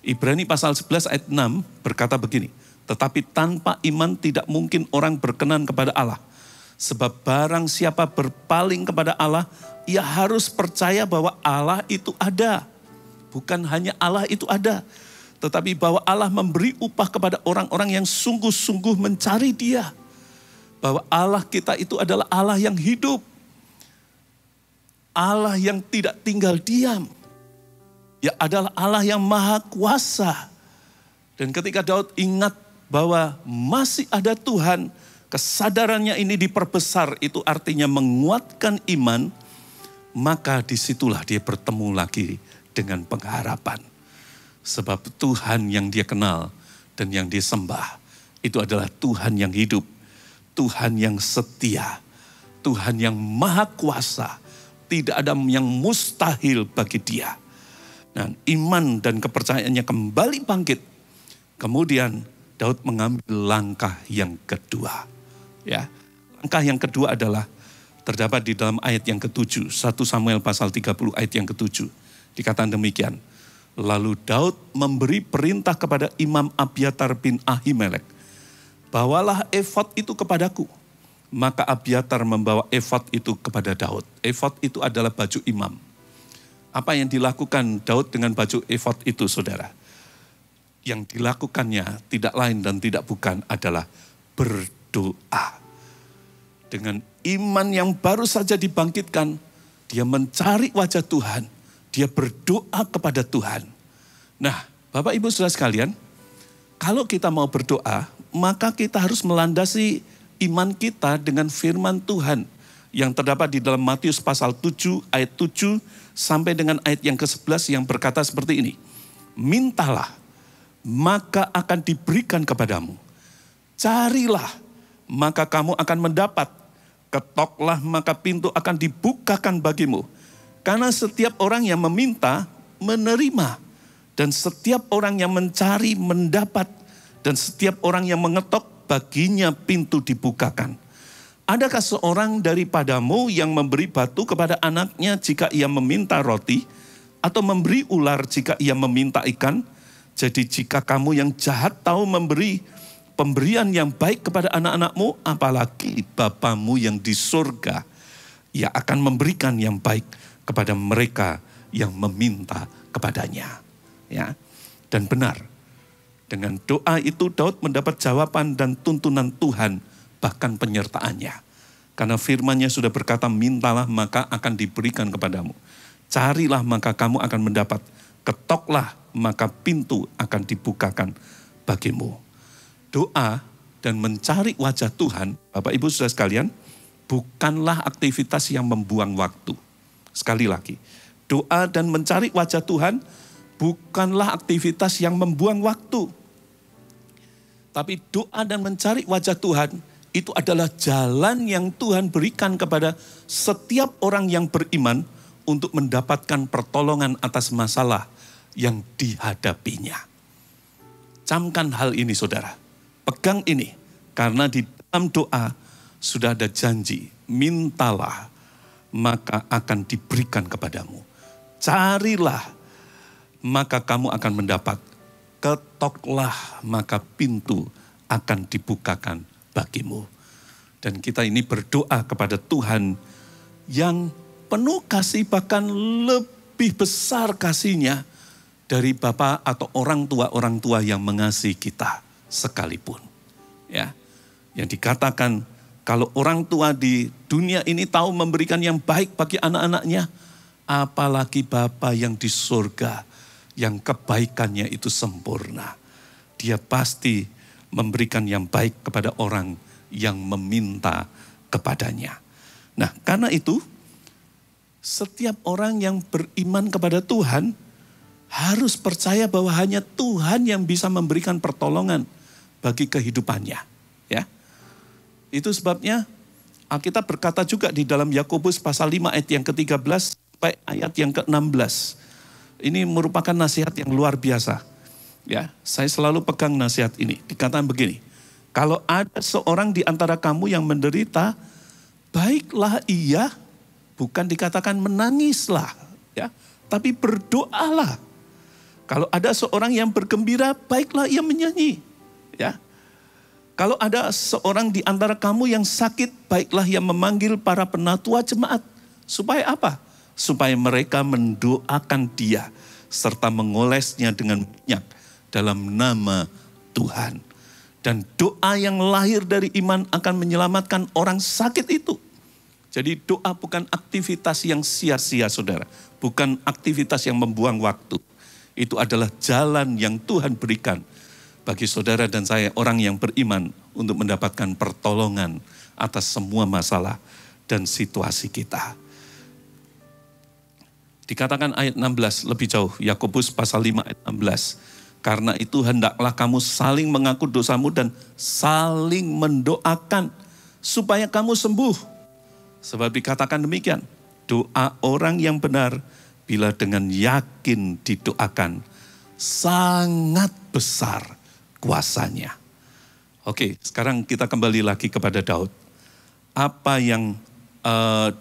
Ibrani pasal 11 ayat 6 berkata begini, tetapi tanpa iman tidak mungkin orang berkenan kepada Allah. Sebab barang siapa berpaling kepada Allah, ia harus percaya bahwa Allah itu ada. Bukan hanya Allah itu ada, tetapi bahwa Allah memberi upah kepada orang-orang yang sungguh-sungguh mencari Dia. Bahwa Allah kita itu adalah Allah yang hidup. Allah yang tidak tinggal diam. Ya adalah Allah yang maha kuasa. Dan ketika Daud ingat bahwa masih ada Tuhan, kesadarannya ini diperbesar, itu artinya menguatkan iman, maka disitulah dia bertemu lagi dengan pengharapan. Sebab Tuhan yang dia kenal dan yang dia sembah, itu adalah Tuhan yang hidup, Tuhan yang setia, Tuhan yang maha kuasa, tidak ada yang mustahil bagi dia. Dan iman dan kepercayaannya kembali bangkit. Kemudian Daud mengambil langkah yang kedua. Ya, langkah yang kedua adalah terdapat di dalam ayat yang ke-7, 1 Samuel pasal 30 ayat yang ke-7. Dikatakan demikian, lalu Daud memberi perintah kepada Imam Abiatar bin Ahimelek, bawalah efod itu kepadaku. Maka Abiatar membawa efod itu kepada Daud. Efod itu adalah baju imam. Apa yang dilakukan Daud dengan baju efod itu, saudara? Yang dilakukannya tidak lain dan tidak bukan adalah berdoa. Dengan iman yang baru saja dibangkitkan, dia mencari wajah Tuhan, dia berdoa kepada Tuhan. Nah, Bapak Ibu Saudara sekalian, kalau kita mau berdoa, maka kita harus melandasi iman kita dengan firman Tuhan yang terdapat di dalam Matius pasal 7 ayat 7 sampai dengan ayat yang ke-11 yang berkata seperti ini. Mintalah, maka akan diberikan kepadamu. Carilah, maka kamu akan mendapat. Ketoklah, maka pintu akan dibukakan bagimu. Karena setiap orang yang meminta, menerima. Dan setiap orang yang mencari, mendapat. Dan setiap orang yang mengetok, baginya pintu dibukakan. Adakah seorang daripadamu yang memberi batu kepada anaknya jika ia meminta roti? Atau memberi ular jika ia meminta ikan? Jadi jika kamu yang jahat tahu memberi pemberian yang baik kepada anak-anakmu, apalagi Bapamu yang di surga, ia akan memberikan yang baik kepada mereka yang meminta kepadanya. Ya, dan benar, dengan doa itu Daud mendapat jawaban dan tuntunan Tuhan, bahkan penyertaannya. Karena firman-Nya sudah berkata, mintalah maka akan diberikan kepadamu. Carilah maka kamu akan mendapat. Ketoklah maka pintu akan dibukakan bagimu. Doa dan mencari wajah Tuhan, Bapak Ibu Saudara sekalian, bukanlah aktivitas yang membuang waktu. Sekali lagi, doa dan mencari wajah Tuhan bukanlah aktivitas yang membuang waktu. Tapi doa dan mencari wajah Tuhan itu adalah jalan yang Tuhan berikan kepada setiap orang yang beriman untuk mendapatkan pertolongan atas masalah yang dihadapinya. Camkan hal ini, saudara. Pegang ini, karena di dalam doa sudah ada janji, mintalah maka akan diberikan kepadamu. Carilah maka kamu akan mendapat. Ketoklah maka pintu akan dibukakan bagimu. Dan kita ini berdoa kepada Tuhan yang penuh kasih, bahkan lebih besar kasihnya dari Bapa atau orang tua yang mengasihi kita sekalipun. Ya, yang dikatakan kalau orang tua di dunia ini tahu memberikan yang baik bagi anak-anaknya, apalagi Bapa yang di surga yang kebaikannya itu sempurna. Dia pasti memberikan yang baik kepada orang yang meminta kepadanya. Nah, karena itu setiap orang yang beriman kepada Tuhan harus percaya bahwa hanya Tuhan yang bisa memberikan pertolongan bagi kehidupannya. Ya, itu sebabnya Alkitab berkata juga di dalam Yakobus pasal 5 ayat yang ke-13 sampai ayat yang ke-16. Ini merupakan nasihat yang luar biasa. Ya, saya selalu pegang nasihat ini. Dikatakan begini, kalau ada seorang di antara kamu yang menderita, baiklah ia, bukan dikatakan menangislah, ya, tapi berdoalah Kalau ada seorang yang bergembira, baiklah ia menyanyi. Ya. Kalau ada seorang di antara kamu yang sakit, baiklah ia memanggil para penatua jemaat. Supaya apa? Supaya mereka mendoakan dia, serta mengolesnya dengan minyak dalam nama Tuhan. Dan doa yang lahir dari iman akan menyelamatkan orang sakit itu. Jadi doa bukan aktivitas yang sia-sia, saudara. Bukan aktivitas yang membuang waktu. Itu adalah jalan yang Tuhan berikan bagi saudara dan saya, orang yang beriman, untuk mendapatkan pertolongan atas semua masalah dan situasi kita. Dikatakan ayat 16 lebih jauh, Yakobus pasal 5 ayat 16. Karena itu hendaklah kamu saling mengaku dosamu dan saling mendoakan supaya kamu sembuh. Sebab dikatakan demikian, doa orang yang benar bila dengan yakin didoakan, sangat besar kuasanya. Oke, sekarang kita kembali lagi kepada Daud. Apa yang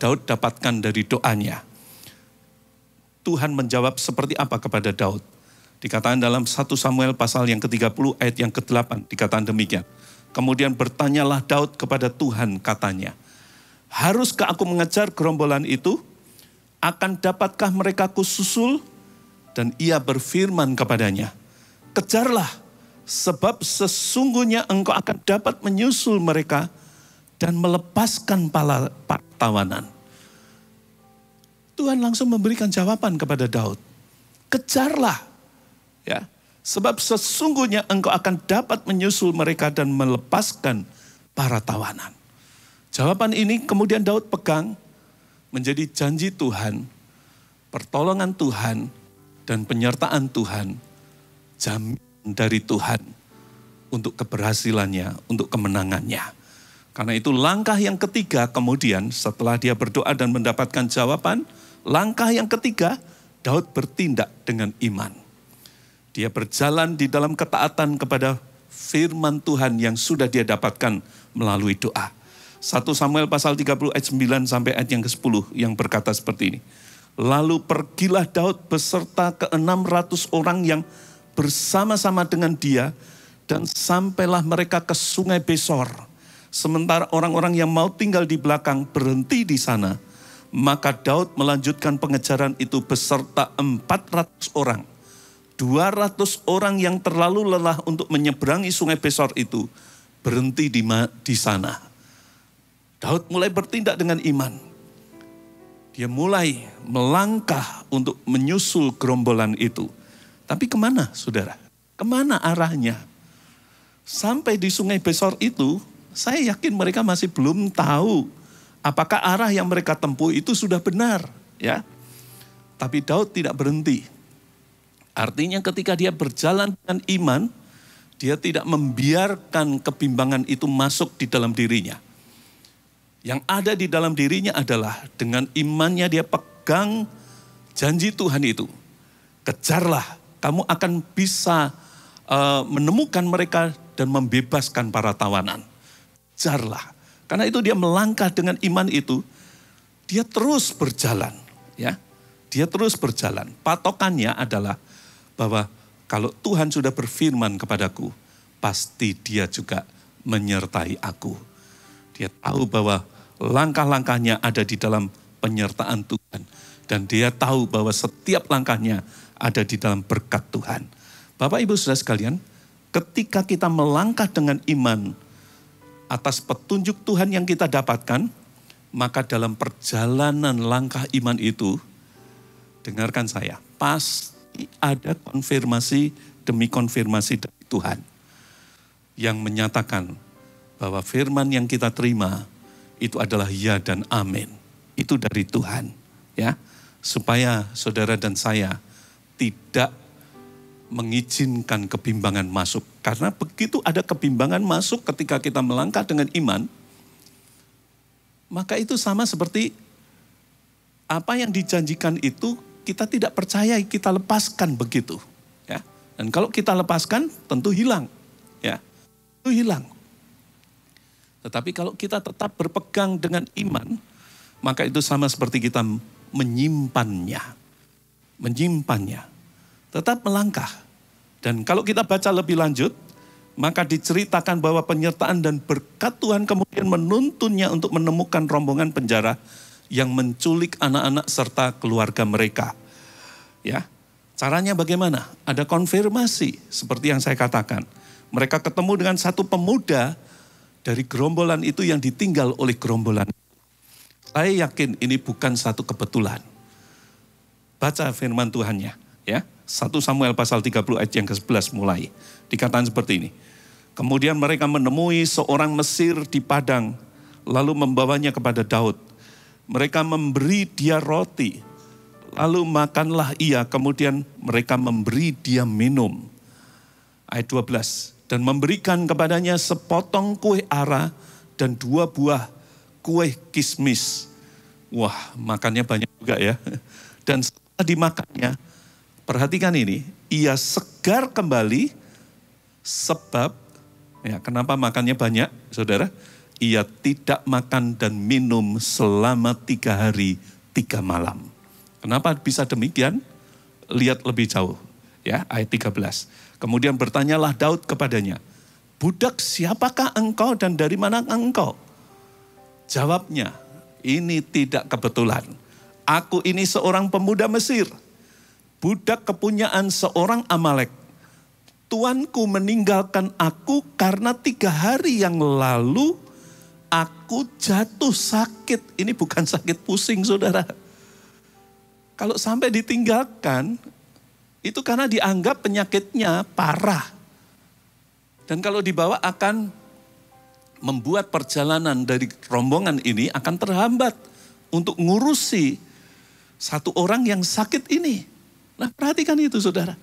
Daud dapatkan dari doanya? Tuhan menjawab seperti apa kepada Daud? Dikatakan dalam 1 Samuel pasal yang ke-30 ayat yang ke-8, dikatakan demikian. Kemudian bertanyalah Daud kepada Tuhan, katanya, haruskah aku mengejar gerombolan itu? Akan dapatkah mereka kususul? Dan ia berfirman kepadanya, kejarlah, sebab sesungguhnya engkau akan dapat menyusul mereka dan melepaskan para tawanan. Tuhan langsung memberikan jawaban kepada Daud. Kejarlah, ya, sebab sesungguhnya engkau akan dapat menyusul mereka dan melepaskan para tawanan. Jawaban ini kemudian Daud pegang menjadi janji Tuhan, pertolongan Tuhan, dan penyertaan Tuhan, jaminan dari Tuhan untuk keberhasilannya, untuk kemenangannya. Karena itu langkah yang ketiga kemudian setelah dia berdoa dan mendapatkan jawaban, langkah yang ketiga, Daud bertindak dengan iman. Dia berjalan di dalam ketaatan kepada firman Tuhan yang sudah dia dapatkan melalui doa. 1 Samuel pasal 30 ayat 9 sampai ayat yang ke-10 yang berkata seperti ini. Lalu pergilah Daud beserta ke-600 orang yang bersama-sama dengan dia dan sampailah mereka ke sungai Besor. Sementara orang-orang yang mau tinggal di belakang berhenti di sana. Maka Daud melanjutkan pengejaran itu beserta 400 orang. 200 orang yang terlalu lelah untuk menyeberangi sungai Besor itu berhenti di sana. Daud mulai bertindak dengan iman. Dia mulai melangkah untuk menyusul gerombolan itu. Tapi kemana, saudara? Kemana arahnya? Sampai di sungai Besor itu, saya yakin mereka masih belum tahu apakah arah yang mereka tempuh itu sudah benar, ya. Tapi Daud tidak berhenti. Artinya ketika dia berjalan dengan iman, dia tidak membiarkan kebimbangan itu masuk di dalam dirinya. Yang ada di dalam dirinya adalah dengan imannya dia pegang janji Tuhan itu. Kejarlah, kamu akan bisa menemukan mereka dan membebaskan para tawanan. Kejarlah. Karena itu dia melangkah dengan iman itu, dia terus berjalan. Ya, dia terus berjalan. Patokannya adalah bahwa kalau Tuhan sudah berfirman kepadaku, pasti dia juga menyertai aku. Dia tahu bahwa langkah-langkahnya ada di dalam penyertaan Tuhan. Dan dia tahu bahwa setiap langkahnya ada di dalam berkat Tuhan. Bapak Ibu Saudara sekalian, ketika kita melangkah dengan iman atas petunjuk Tuhan yang kita dapatkan, maka dalam perjalanan langkah iman itu, dengarkan saya, pasti ada konfirmasi demi konfirmasi dari Tuhan yang menyatakan bahwa firman yang kita terima itu adalah ya dan amin. Itu dari Tuhan, ya, supaya saudara dan saya tidak mengizinkan kebimbangan masuk. Karena begitu ada kebimbangan masuk ketika kita melangkah dengan iman, maka itu sama seperti apa yang dijanjikan itu kita tidak percaya, kita lepaskan begitu. Ya. Dan kalau kita lepaskan tentu hilang. Ya, itu hilang. Tetapi kalau kita tetap berpegang dengan iman, maka itu sama seperti kita menyimpannya. Menyimpannya. tetap melangkah. Dan kalau kita baca lebih lanjut, maka diceritakan bahwa penyertaan dan berkat Tuhan kemudian menuntunnya untuk menemukan rombongan penjara yang menculik anak-anak serta keluarga mereka. Ya, caranya bagaimana? Ada konfirmasi seperti yang saya katakan. Mereka ketemu dengan satu pemuda dari gerombolan itu yang ditinggal oleh gerombolan. Saya yakin ini bukan satu kebetulan. Baca firman Tuhannya, ya. 1 Samuel pasal 30 ayat yang ke-11 mulai. Dikatakan seperti ini. Kemudian mereka menemui seorang Mesir di padang, lalu membawanya kepada Daud. Mereka memberi dia roti, lalu makanlah ia, kemudian mereka memberi dia minum. Ayat 12, dan memberikan kepadanya sepotong kue ara dan 2 buah kue kismis. Wah, makannya banyak juga ya. Dan setelah dimakannya, perhatikan ini, ia segar kembali sebab, ya kenapa makannya banyak saudara? Ia tidak makan dan minum selama 3 hari 3 malam. Kenapa bisa demikian? Lihat lebih jauh. Ya, ayat 13. Kemudian bertanyalah Daud kepadanya, budak siapakah engkau dan dari mana engkau? Jawabnya, ini tidak kebetulan. Aku ini seorang pemuda Mesir, budak kepunyaan seorang Amalek. Tuanku meninggalkan aku karena 3 hari yang lalu aku jatuh sakit. Ini bukan sakit pusing saudara. Kalau sampai ditinggalkan, itu karena dianggap penyakitnya parah. Dan kalau dibawa akan membuat perjalanan dari rombongan ini akan terhambat untuk ngurusi satu orang yang sakit ini. Nah perhatikan itu saudara.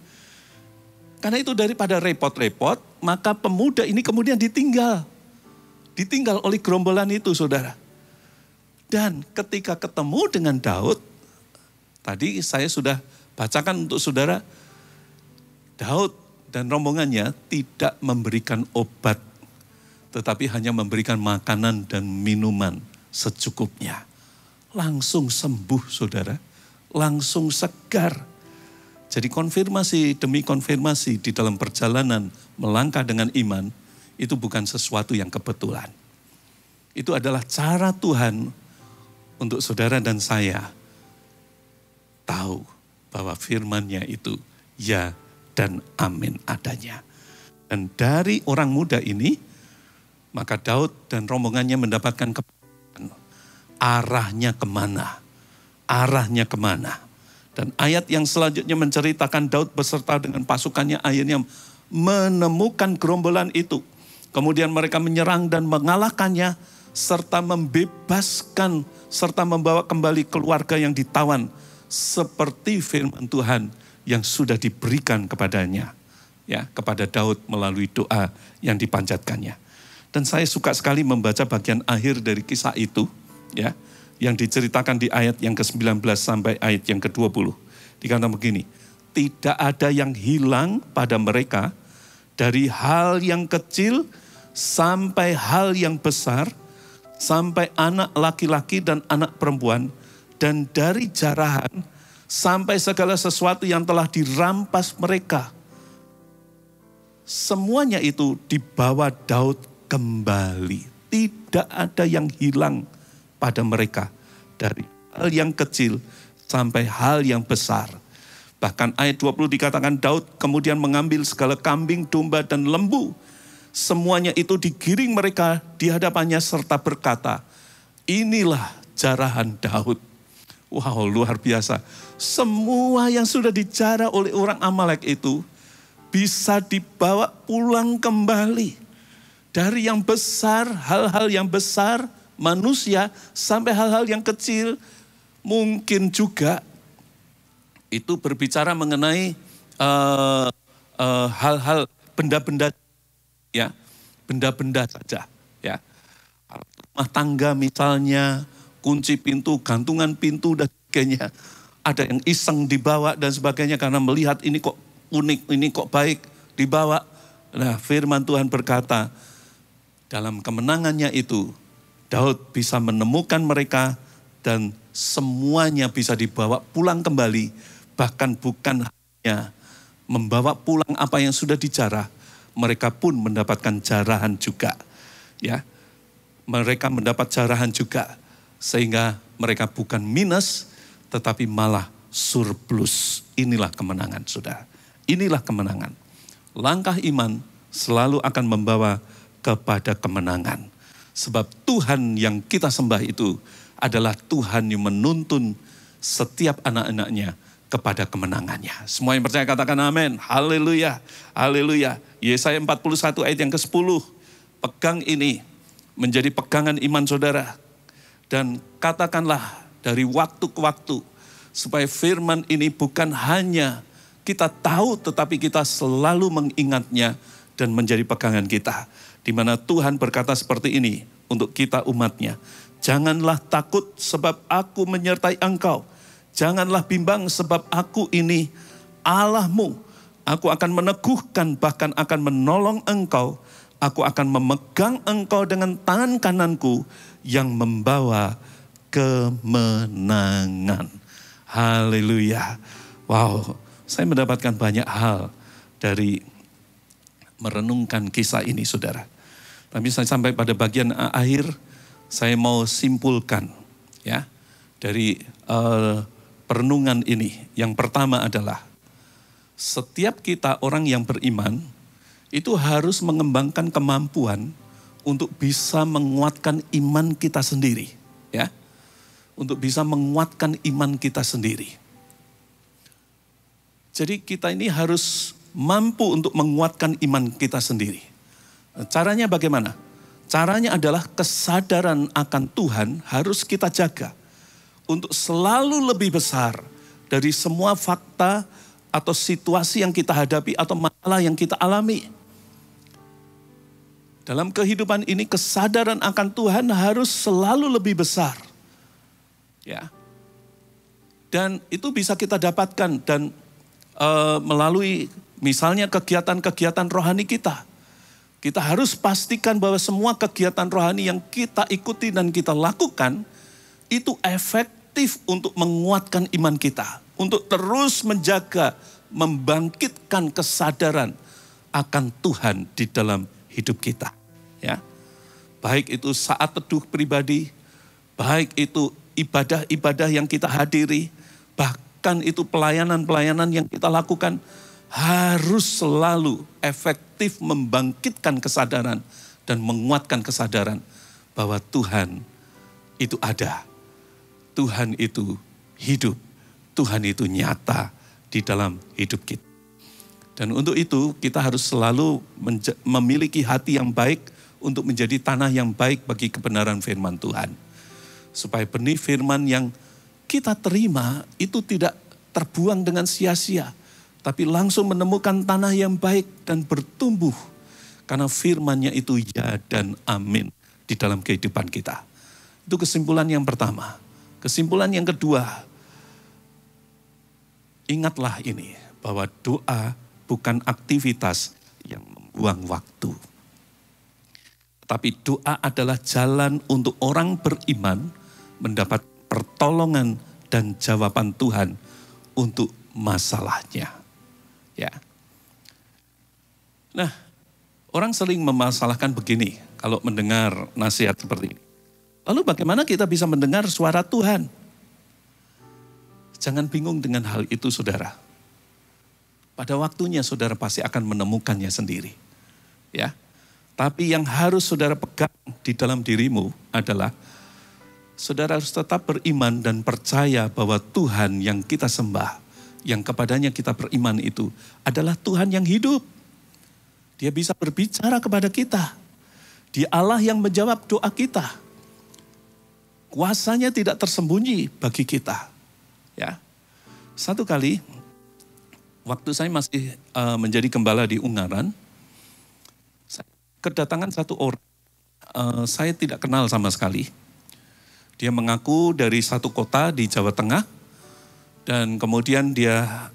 Karena itu daripada repot-repot, maka pemuda ini kemudian ditinggal. Ditinggal oleh gerombolan itu saudara. Dan ketika ketemu dengan Daud, tadi saya sudah bacakan untuk saudara, Daud dan rombongannya tidak memberikan obat, tetapi hanya memberikan makanan dan minuman secukupnya. Langsung sembuh saudara, langsung segar. Jadi konfirmasi demi konfirmasi di dalam perjalanan melangkah dengan iman, itu bukan sesuatu yang kebetulan. Itu adalah cara Tuhan untuk saudara dan saya tahu bahwa firman-Nya itu ya dan amin adanya. Dan dari orang muda ini, maka Daud dan rombongannya mendapatkan kepastian arahnya kemana. Arahnya kemana. Dan ayat yang selanjutnya menceritakan Daud beserta dengan pasukannya akhirnya menemukan gerombolan itu. Kemudian mereka menyerang dan mengalahkannya serta membebaskan serta membawa kembali keluarga yang ditawan seperti firman Tuhan yang sudah diberikan kepadanya, ya, kepada Daud melalui doa yang dipanjatkannya. Dan saya suka sekali membaca bagian akhir dari kisah itu, ya, yang diceritakan di ayat yang ke-19 sampai ayat yang ke-20. Dikatakan begini, tidak ada yang hilang pada mereka dari hal yang kecil sampai hal yang besar, sampai anak laki-laki dan anak perempuan, dan dari jarahan sampai segala sesuatu yang telah dirampas mereka. Semuanya itu dibawa Daud kembali. Tidak ada yang hilang pada mereka. Dari hal yang kecil sampai hal yang besar. Bahkan ayat 20 dikatakan Daud kemudian mengambil segala kambing, domba dan lembu. Semuanya itu digiring mereka di hadapannya serta berkata, inilah jarahan Daud. Wow, luar biasa. Semua yang sudah dijara oleh orang Amalek itu bisa dibawa pulang kembali. Dari yang besar, hal-hal yang besar, manusia, sampai hal-hal yang kecil. Mungkin juga itu berbicara mengenai hal-hal benda-benda, ya, benda-benda saja, ya. Rumah tangga misalnya, kunci pintu, gantungan pintu dan sebagainya. Ada yang iseng dibawa dan sebagainya karena melihat ini kok unik, ini kok baik dibawa. Nah, firman Tuhan berkata, dalam kemenangannya itu, Daud bisa menemukan mereka dan semuanya bisa dibawa pulang kembali. Bahkan bukan hanya membawa pulang apa yang sudah dijarah, mereka pun mendapatkan jarahan juga. Ya, mereka mendapat jarahan juga, sehingga mereka bukan minus, tetapi malah surplus. Inilah kemenangan, saudara. Inilah kemenangan. Langkah iman selalu akan membawa kepada kemenangan. Sebab Tuhan yang kita sembah itu adalah Tuhan yang menuntun setiap anak-anaknya kepada kemenangannya. Semua yang percaya katakan amin. Haleluya. Haleluya. Yesaya 41 ayat yang ke-10. Pegang ini menjadi pegangan iman saudara. Dan katakanlah dari waktu ke waktu. Supaya firman ini bukan hanya kita tahu, tetapi kita selalu mengingatnya dan menjadi pegangan kita. Di mana Tuhan berkata seperti ini untuk kita umatnya. Janganlah takut sebab aku menyertai engkau. Janganlah bimbang sebab aku ini Allahmu. Aku akan meneguhkan bahkan akan menolong engkau. Aku akan memegang engkau dengan tangan kananku yang membawa kemenangan. Haleluya. Wow, saya mendapatkan banyak hal dari merenungkan kisah ini, saudara. Tapi saya sampai pada bagian akhir, saya mau simpulkan ya dari perenungan ini. Yang pertama adalah setiap kita orang yang beriman itu harus mengembangkan kemampuan untuk bisa menguatkan iman kita sendiri, ya. Untuk bisa menguatkan iman kita sendiri. Jadi kita ini harus mampu untuk menguatkan iman kita sendiri. Caranya bagaimana? Caranya adalah kesadaran akan Tuhan harus kita jaga untuk selalu lebih besar dari semua fakta atau situasi yang kita hadapi atau masalah yang kita alami. Dalam kehidupan ini kesadaran akan Tuhan harus selalu lebih besar. Ya. Dan itu bisa kita dapatkan dan melalui misalnya kegiatan-kegiatan rohani kita. Kita harus pastikan bahwa semua kegiatan rohani yang kita ikuti dan kita lakukan itu efektif untuk menguatkan iman kita. Untuk terus menjaga, membangkitkan kesadaran akan Tuhan di dalam hidup kita. Ya, baik itu saat teduh pribadi, baik itu ibadah-ibadah yang kita hadiri, bahkan itu pelayanan-pelayanan yang kita lakukan, harus selalu efektif membangkitkan kesadaran dan menguatkan kesadaran bahwa Tuhan itu ada, Tuhan itu hidup, Tuhan itu nyata di dalam hidup kita. Dan untuk itu kita harus selalu memiliki hati yang baik untuk menjadi tanah yang baik bagi kebenaran firman Tuhan. Supaya benih firman yang kita terima itu tidak terbuang dengan sia-sia. Tapi langsung menemukan tanah yang baik dan bertumbuh. Karena firmannya itu ya dan amin di dalam kehidupan kita. Itu kesimpulan yang pertama. Kesimpulan yang kedua, ingatlah ini bahwa doa bukan aktivitas yang membuang waktu. Tapi doa adalah jalan untuk orang beriman mendapat pertolongan dan jawaban Tuhan untuk masalahnya. Ya. Nah, orang sering memasalahkan begini kalau mendengar nasihat seperti ini. Lalu bagaimana kita bisa mendengar suara Tuhan? Jangan bingung dengan hal itu, saudara. Pada waktunya saudara pasti akan menemukannya sendiri. Ya. Tapi yang harus saudara pegang di dalam dirimu adalah saudara harus tetap beriman dan percaya bahwa Tuhan yang kita sembah, yang kepadanya kita beriman itu adalah Tuhan yang hidup. Dia bisa berbicara kepada kita. Dia Allah yang menjawab doa kita. Kuasanya tidak tersembunyi bagi kita. Ya. Satu kali, waktu saya masih menjadi gembala di Ungaran, kedatangan satu orang, saya tidak kenal sama sekali. Dia mengaku dari satu kota di Jawa Tengah, dan kemudian dia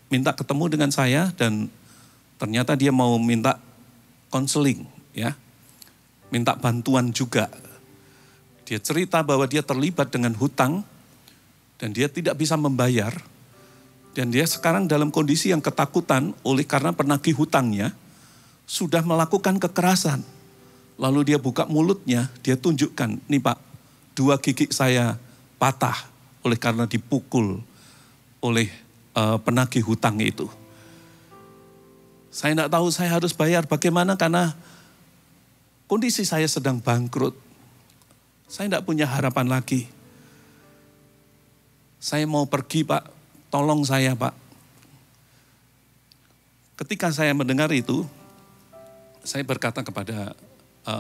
minta ketemu dengan saya, dan ternyata dia mau minta konseling, ya, minta bantuan juga. Dia cerita bahwa dia terlibat dengan hutang, dan dia tidak bisa membayar, Dan dia sekarang dalam kondisi yang ketakutan oleh karena penagih hutangnya sudah melakukan kekerasan. Lalu dia buka mulutnya, dia tunjukkan, nih Pak, 2 gigi saya patah oleh karena dipukul oleh penagih hutang itu. Saya tidak tahu saya harus bayar bagaimana karena kondisi saya sedang bangkrut. Saya tidak punya harapan lagi. Saya mau pergi Pak, tolong saya Pak. Ketika saya mendengar itu, saya berkata kepada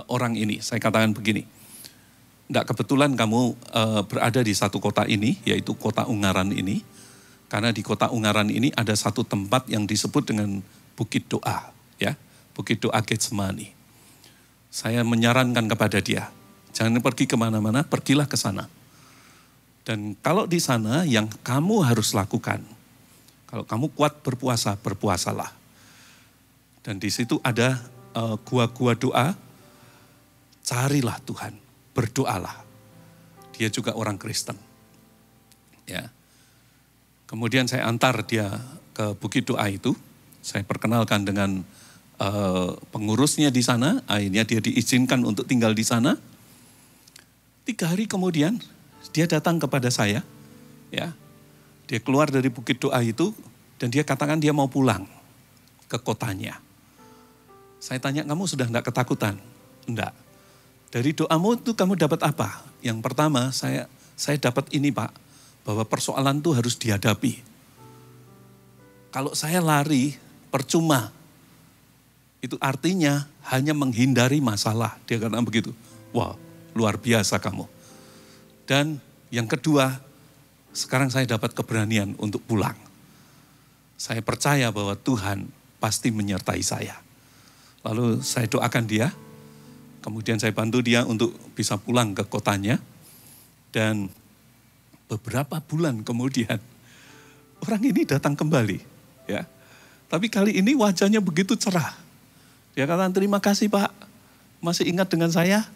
orang ini, saya katakan begini, tidak kebetulan kamu berada di satu kota ini, yaitu kota Ungaran ini, karena di kota Ungaran ini ada satu tempat yang disebut dengan Bukit Doa, ya, Bukit Doa Getsemani. Saya menyarankan kepada dia, jangan pergi kemana-mana, pergilah ke sana. Dan kalau di sana yang kamu harus lakukan, kalau kamu kuat berpuasa, berpuasalah. Dan di situ ada gua-gua doa, carilah Tuhan, berdoalah. Dia juga orang Kristen. Ya. Kemudian saya antar dia ke Bukit Doa itu, saya perkenalkan dengan pengurusnya di sana, akhirnya dia diizinkan untuk tinggal di sana. 3 hari kemudian dia datang kepada saya, ya. Dia keluar dari Bukit Doa itu dan dia katakan dia mau pulang ke kotanya. Saya tanya, kamu sudah enggak ketakutan? Enggak. Dari doamu itu kamu dapat apa? Yang pertama, saya dapat ini Pak, bahwa persoalan itu harus dihadapi. Kalau saya lari, percuma. Itu artinya hanya menghindari masalah. Dia katakan begitu. Wah, luar biasa kamu. Dan yang kedua, sekarang saya dapat keberanian untuk pulang. Saya percaya bahwa Tuhan pasti menyertai saya. Lalu saya doakan dia, kemudian saya bantu dia untuk bisa pulang ke kotanya. Dan beberapa bulan kemudian, orang ini datang kembali. Ya. Tapi kali ini wajahnya begitu cerah. Dia katakan, terima kasih Pak, masih ingat dengan saya?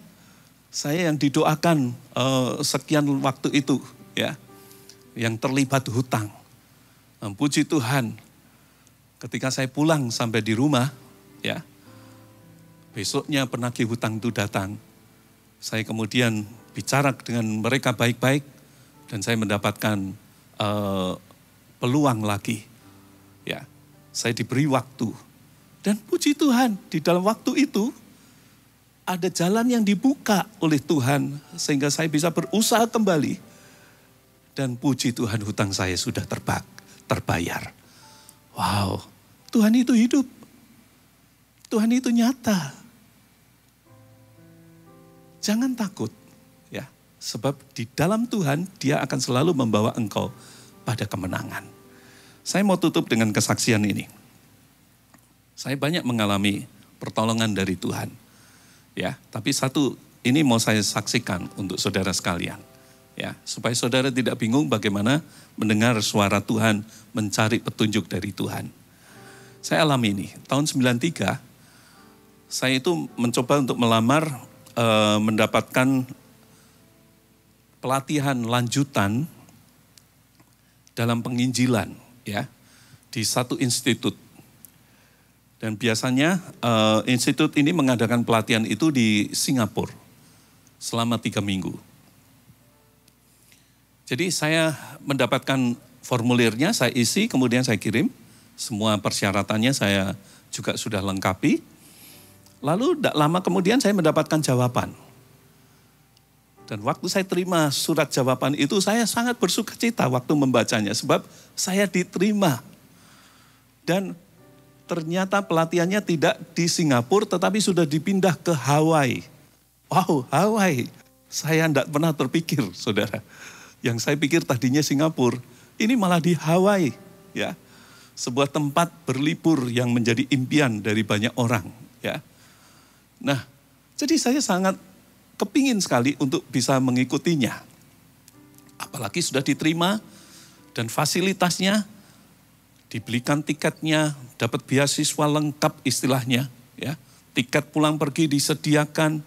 Saya yang didoakan sekian waktu itu, ya, yang terlibat hutang. Puji Tuhan, ketika saya pulang sampai di rumah, ya, besoknya penagih hutang itu datang. Saya kemudian bicara dengan mereka baik-baik dan saya mendapatkan peluang lagi. Ya, saya diberi waktu. Dan puji Tuhan, di dalam waktu itu ada jalan yang dibuka oleh Tuhan sehingga saya bisa berusaha kembali. Dan puji Tuhan, hutang saya sudah terbayar. Wow, Tuhan itu hidup. Tuhan itu nyata. Jangan takut, ya, sebab di dalam Tuhan Dia akan selalu membawa engkau pada kemenangan. Saya mau tutup dengan kesaksian ini. Saya banyak mengalami pertolongan dari Tuhan. Ya, tapi satu ini mau saya saksikan untuk saudara sekalian. Ya, supaya saudara tidak bingung bagaimana mendengar suara Tuhan, mencari petunjuk dari Tuhan. Saya alami ini, tahun 93, saya itu mencoba untuk melamar, mendapatkan pelatihan lanjutan dalam penginjilan, ya, di satu institut. Dan biasanya institut ini mengadakan pelatihan itu di Singapura selama 3 minggu. Jadi saya mendapatkan formulirnya, saya isi, kemudian saya kirim. Semua persyaratannya saya juga sudah lengkapi. Lalu tidak lama kemudian saya mendapatkan jawaban. Dan waktu saya terima surat jawaban itu, saya sangat bersukacita waktu membacanya. Sebab saya diterima. Dan ternyata pelatihannya tidak di Singapura, tetapi sudah dipindah ke Hawaii. Wow, Hawaii. Saya tidak pernah terpikir, saudara. Yang saya pikir tadinya Singapura, ini malah di Hawaii. Ya, sebuah tempat berlibur yang menjadi impian dari banyak orang. Ya. Nah, jadi saya sangat kepingin sekali untuk bisa mengikutinya. Apalagi sudah diterima dan fasilitasnya, dibelikan tiketnya, dapat beasiswa lengkap istilahnya, ya. Tiket pulang pergi disediakan,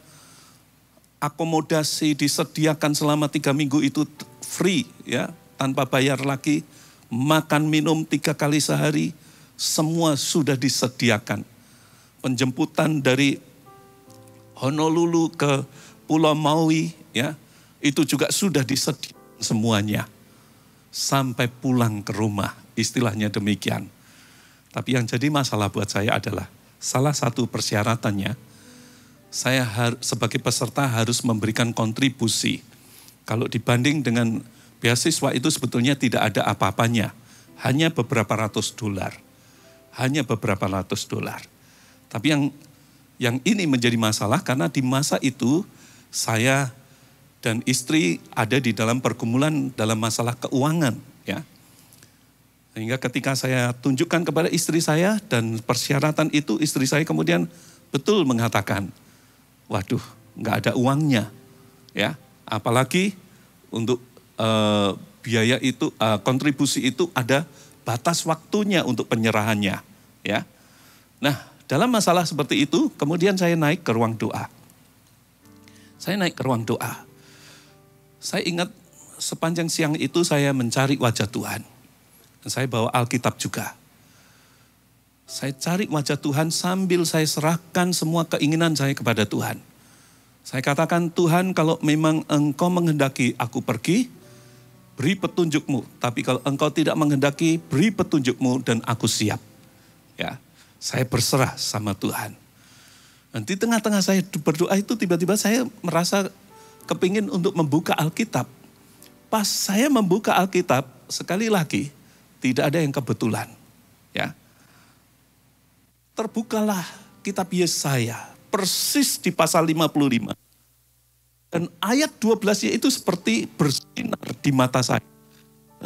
akomodasi disediakan selama 3 minggu itu free, ya, tanpa bayar lagi. makan minum 3 kali sehari, semua sudah disediakan. Penjemputan dari Honolulu ke Pulau Maui, ya, itu juga sudah disediakan semuanya. Sampai pulang ke rumah, istilahnya demikian. Tapi yang jadi masalah buat saya adalah, salah satu persyaratannya, saya sebagai peserta harus memberikan kontribusi. Kalau dibanding dengan beasiswa itu sebetulnya tidak ada apa-apanya. Hanya beberapa ratus dolar. Hanya beberapa ratus dolar. Tapi yang ini menjadi masalah karena di masa itu saya dan istri ada di dalam pergumulan dalam masalah keuangan, ya. Sehingga ketika saya tunjukkan kepada istri saya dan persyaratan itu, istri saya kemudian betul mengatakan, waduh, nggak ada uangnya, ya. Apalagi untuk biaya itu, kontribusi itu ada batas waktunya untuk penyerahannya, ya. Nah, dalam masalah seperti itu, kemudian saya naik ke ruang doa. Saya naik ke ruang doa. Saya ingat sepanjang siang itu saya mencari wajah Tuhan. Dan saya bawa Alkitab juga. Saya cari wajah Tuhan sambil saya serahkan semua keinginan saya kepada Tuhan. Saya katakan, Tuhan, kalau memang Engkau menghendaki aku pergi, beri petunjuk-Mu. Tapi kalau Engkau tidak menghendaki, beri petunjuk-Mu dan aku siap. Ya. Saya berserah sama Tuhan. Dan di tengah-tengah saya berdoa itu tiba-tiba saya merasa kepingin untuk membuka Alkitab. Pas saya membuka Alkitab, sekali lagi tidak ada yang kebetulan. Ya. Terbukalah kitab Yesaya, persis di pasal 55. Dan ayat 12-nya itu seperti bersinar di mata saya.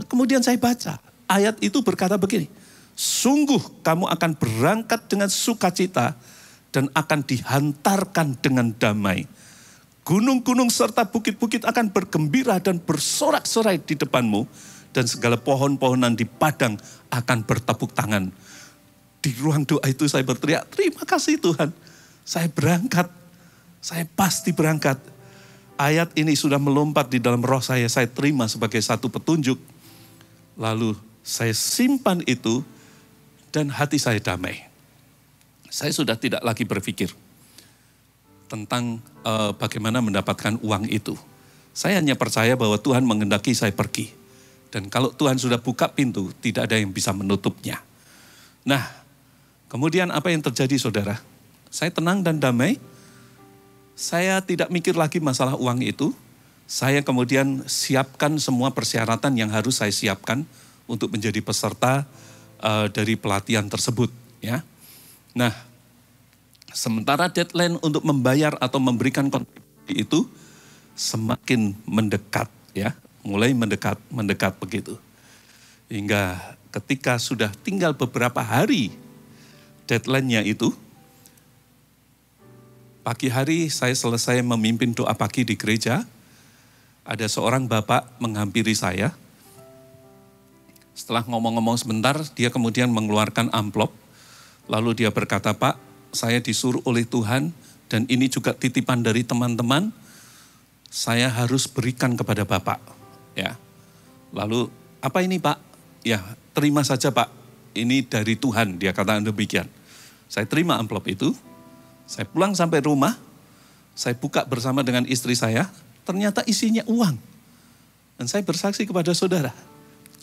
Kemudian saya baca, ayat itu berkata begini, sungguh kamu akan berangkat dengan sukacita dan akan dihantarkan dengan damai. Gunung-gunung serta bukit-bukit akan bergembira dan bersorak-sorai di depanmu. Dan segala pohon-pohonan di padang akan bertepuk tangan. Di ruang doa itu saya berteriak, terima kasih Tuhan. Saya berangkat, saya pasti berangkat. Ayat ini sudah melompat di dalam roh saya terima sebagai satu petunjuk. Lalu saya simpan itu, dan hati saya damai. Saya sudah tidak lagi berpikir tentang bagaimana mendapatkan uang itu. Saya hanya percaya bahwa Tuhan menghendaki saya pergi. Dan kalau Tuhan sudah buka pintu, tidak ada yang bisa menutupnya. Nah, kemudian apa yang terjadi saudara? Saya tenang dan damai. Saya tidak mikir lagi masalah uang itu. Saya kemudian siapkan semua persyaratan yang harus saya siapkan untuk menjadi peserta dari pelatihan tersebut, ya. Nah, sementara deadline untuk membayar atau memberikan kontribusi itu semakin mendekat, ya, mulai mendekat begitu. Hingga ketika sudah tinggal beberapa hari deadline-nya itu, pagi hari saya selesai memimpin doa pagi di gereja, ada seorang bapak menghampiri saya. Setelah ngomong-ngomong sebentar, dia kemudian mengeluarkan amplop. Lalu dia berkata, Pak, saya disuruh oleh Tuhan dan ini juga titipan dari teman-teman. Saya harus berikan kepada Bapak. Ya. Lalu, apa ini Pak? Ya, terima saja Pak. Ini dari Tuhan, dia katakan demikian. Saya terima amplop itu. Saya pulang sampai rumah. Saya buka bersama dengan istri saya. Ternyata isinya uang. Dan saya bersaksi kepada saudara.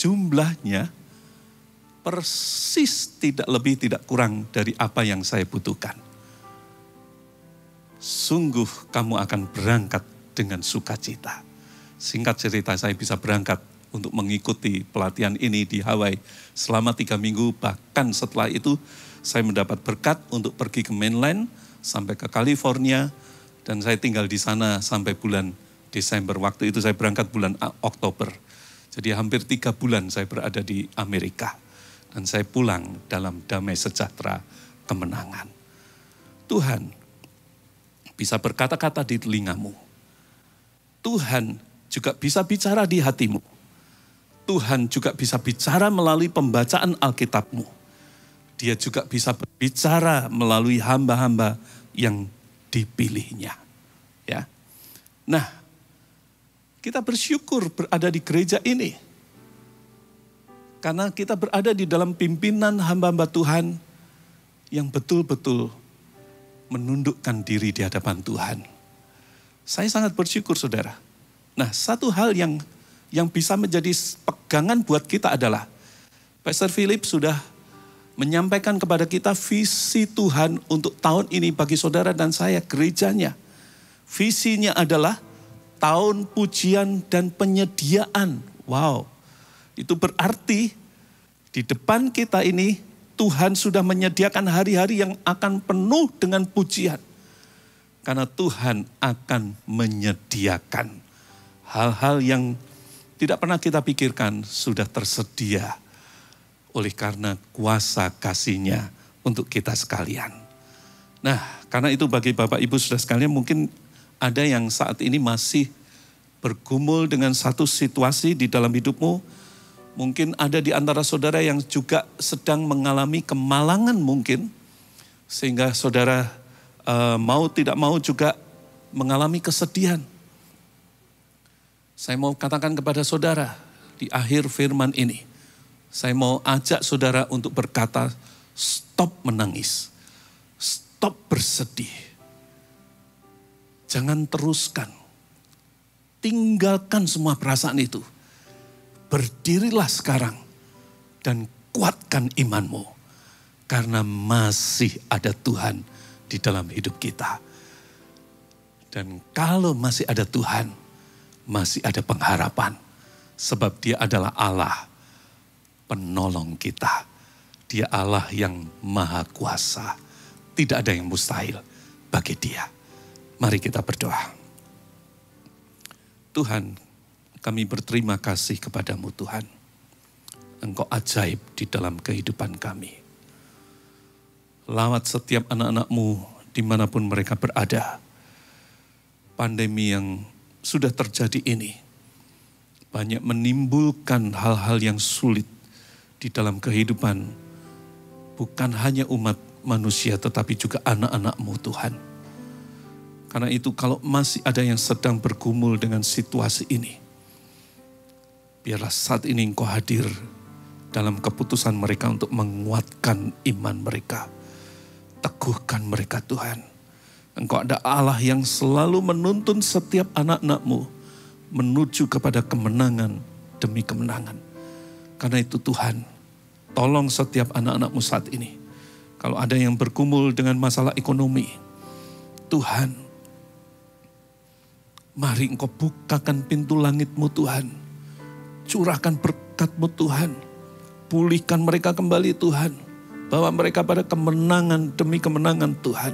Jumlahnya persis tidak lebih tidak kurang dari apa yang saya butuhkan. Sungguh kamu akan berangkat dengan sukacita. Singkat cerita, saya bisa berangkat untuk mengikuti pelatihan ini di Hawaii selama 3 minggu. Bahkan setelah itu saya mendapat berkat untuk pergi ke mainland sampai ke California. Dan saya tinggal di sana sampai bulan Desember. Waktu itu saya berangkat bulan Oktober. Jadi hampir 3 bulan saya berada di Amerika. Dan saya pulang dalam damai sejahtera kemenangan. Tuhan bisa berkata-kata di telingamu. Tuhan juga bisa bicara di hatimu. Tuhan juga bisa bicara melalui pembacaan Alkitabmu. Dia juga bisa berbicara melalui hamba-hamba yang dipilihnya. Ya. Nah, kita bersyukur berada di gereja ini. Karena kita berada di dalam pimpinan hamba-hamba Tuhan yang betul-betul menundukkan diri di hadapan Tuhan. Saya sangat bersyukur saudara. Nah, satu hal yang bisa menjadi pegangan buat kita adalah Pastor Philip sudah menyampaikan kepada kita visi Tuhan untuk tahun ini bagi saudara dan saya gerejanya. Visinya adalah tahun pujian dan penyediaan. Wow, itu berarti di depan kita ini Tuhan sudah menyediakan hari-hari yang akan penuh dengan pujian. Karena Tuhan akan menyediakan hal-hal yang tidak pernah kita pikirkan sudah tersedia oleh karena kuasa kasih-Nya untuk kita sekalian. Nah, karena itu bagi Bapak Ibu Saudara sekalian, mungkin ada yang saat ini masih bergumul dengan satu situasi di dalam hidupmu. Mungkin ada di antara saudara yang juga sedang mengalami kemalangan mungkin. Sehingga saudara mau tidak mau juga mengalami kesedihan. Saya mau katakan kepada saudara di akhir firman ini. Saya mau ajak saudara untuk berkata, stop menangis. Stop bersedih. Jangan teruskan. Tinggalkan semua perasaan itu. Berdirilah sekarang dan kuatkan imanmu. Karena masih ada Tuhan di dalam hidup kita. Dan kalau masih ada Tuhan, masih ada pengharapan. Sebab Dia adalah Allah penolong kita. Dia Allah yang maha kuasa. Tidak ada yang mustahil bagi Dia. Mari kita berdoa. Tuhan, kami berterima kasih kepadamu Tuhan. Engkau ajaib di dalam kehidupan kami. Lawat setiap anak-anak-Mu dimanapun mereka berada. Pandemi yang sudah terjadi ini banyak menimbulkan hal-hal yang sulit di dalam kehidupan. Bukan hanya umat manusia tetapi juga anak-anak-Mu Tuhan. Karena itu kalau masih ada yang sedang bergumul dengan situasi ini, biarlah saat ini Engkau hadir dalam keputusan mereka untuk menguatkan iman mereka. Teguhkan mereka Tuhan. Engkau ada Allah yang selalu menuntun setiap anak-anak-Mu menuju kepada kemenangan demi kemenangan. Karena itu Tuhan, tolong setiap anak-anak-Mu saat ini. Kalau ada yang bergumul dengan masalah ekonomi, Tuhan, mari Engkau bukakan pintu langit-Mu Tuhan. Curahkan berkat-Mu Tuhan. Pulihkan mereka kembali Tuhan. Bawa mereka pada kemenangan demi kemenangan Tuhan.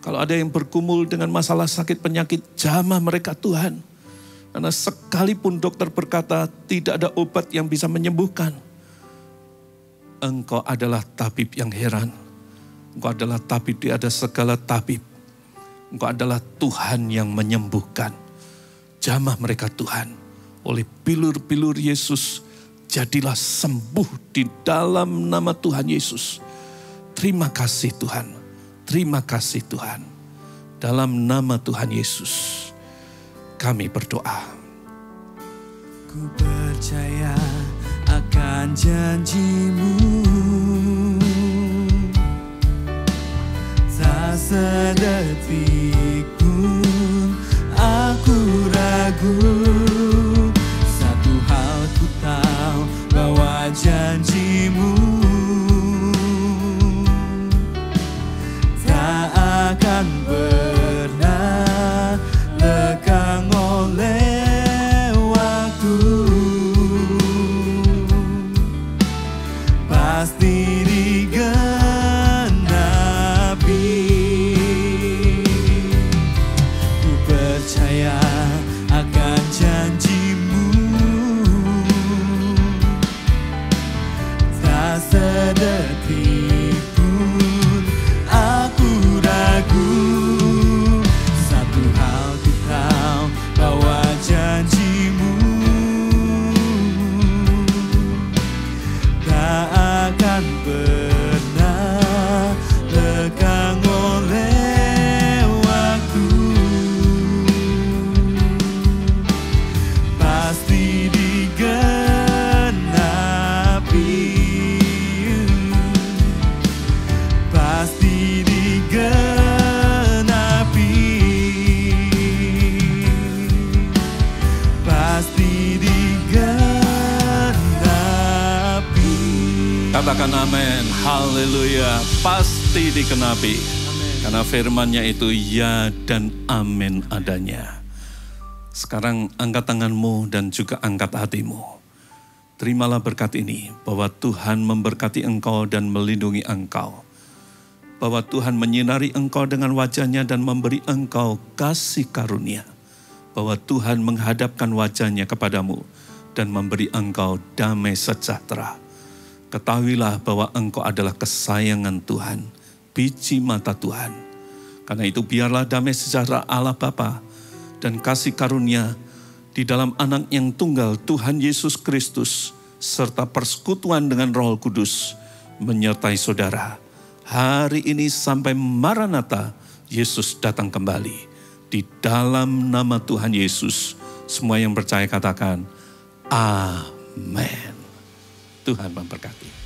Kalau ada yang bergumul dengan masalah sakit penyakit, jamah mereka Tuhan. Karena sekalipun dokter berkata tidak ada obat yang bisa menyembuhkan. Engkau adalah tabib yang heran. Engkau adalah tabib di atas segala tabib. Engkau adalah Tuhan yang menyembuhkan. Jamah mereka Tuhan. Oleh bilur-bilur Yesus, jadilah sembuh di dalam nama Tuhan Yesus. Terima kasih Tuhan. Terima kasih Tuhan. Dalam nama Tuhan Yesus, kami berdoa. Ku percaya akan janji-Mu. Tak sedetik pun aku ragu. Satu hal ku tahu, bahwa janji-Mu tak akan pernah lekang oleh waktu. Pasti digenapi. Ku percaya akan janji-Mu. Tak sedetik pun aku ragu. Satu hal ku tahu, bahwa janji-Mu tak akan pernah lekang oleh waktu. Pasti Katakan amin. Haleluya. Pasti dikenapi. Karena firman-Nya itu ya dan amin adanya. Sekarang angkat tanganmu dan juga angkat hatimu. Terimalah berkat ini, bahwa Tuhan memberkati engkau dan melindungi engkau. Bahwa Tuhan menyinari engkau dengan wajah-Nya dan memberi engkau kasih karunia. Bahwa Tuhan menghadapkan wajah-Nya kepadamu dan memberi engkau damai sejahtera. Ketahuilah bahwa engkau adalah kesayangan Tuhan, biji mata Tuhan. Karena itu biarlah damai sejahtera Allah Bapa dan kasih karunia di dalam anak yang tunggal Tuhan Yesus Kristus, serta persekutuan dengan Roh Kudus menyertai saudara. Hari ini sampai Maranatha, Yesus datang kembali. Di dalam nama Tuhan Yesus, semua yang percaya katakan, amin. Tuhan memberkati.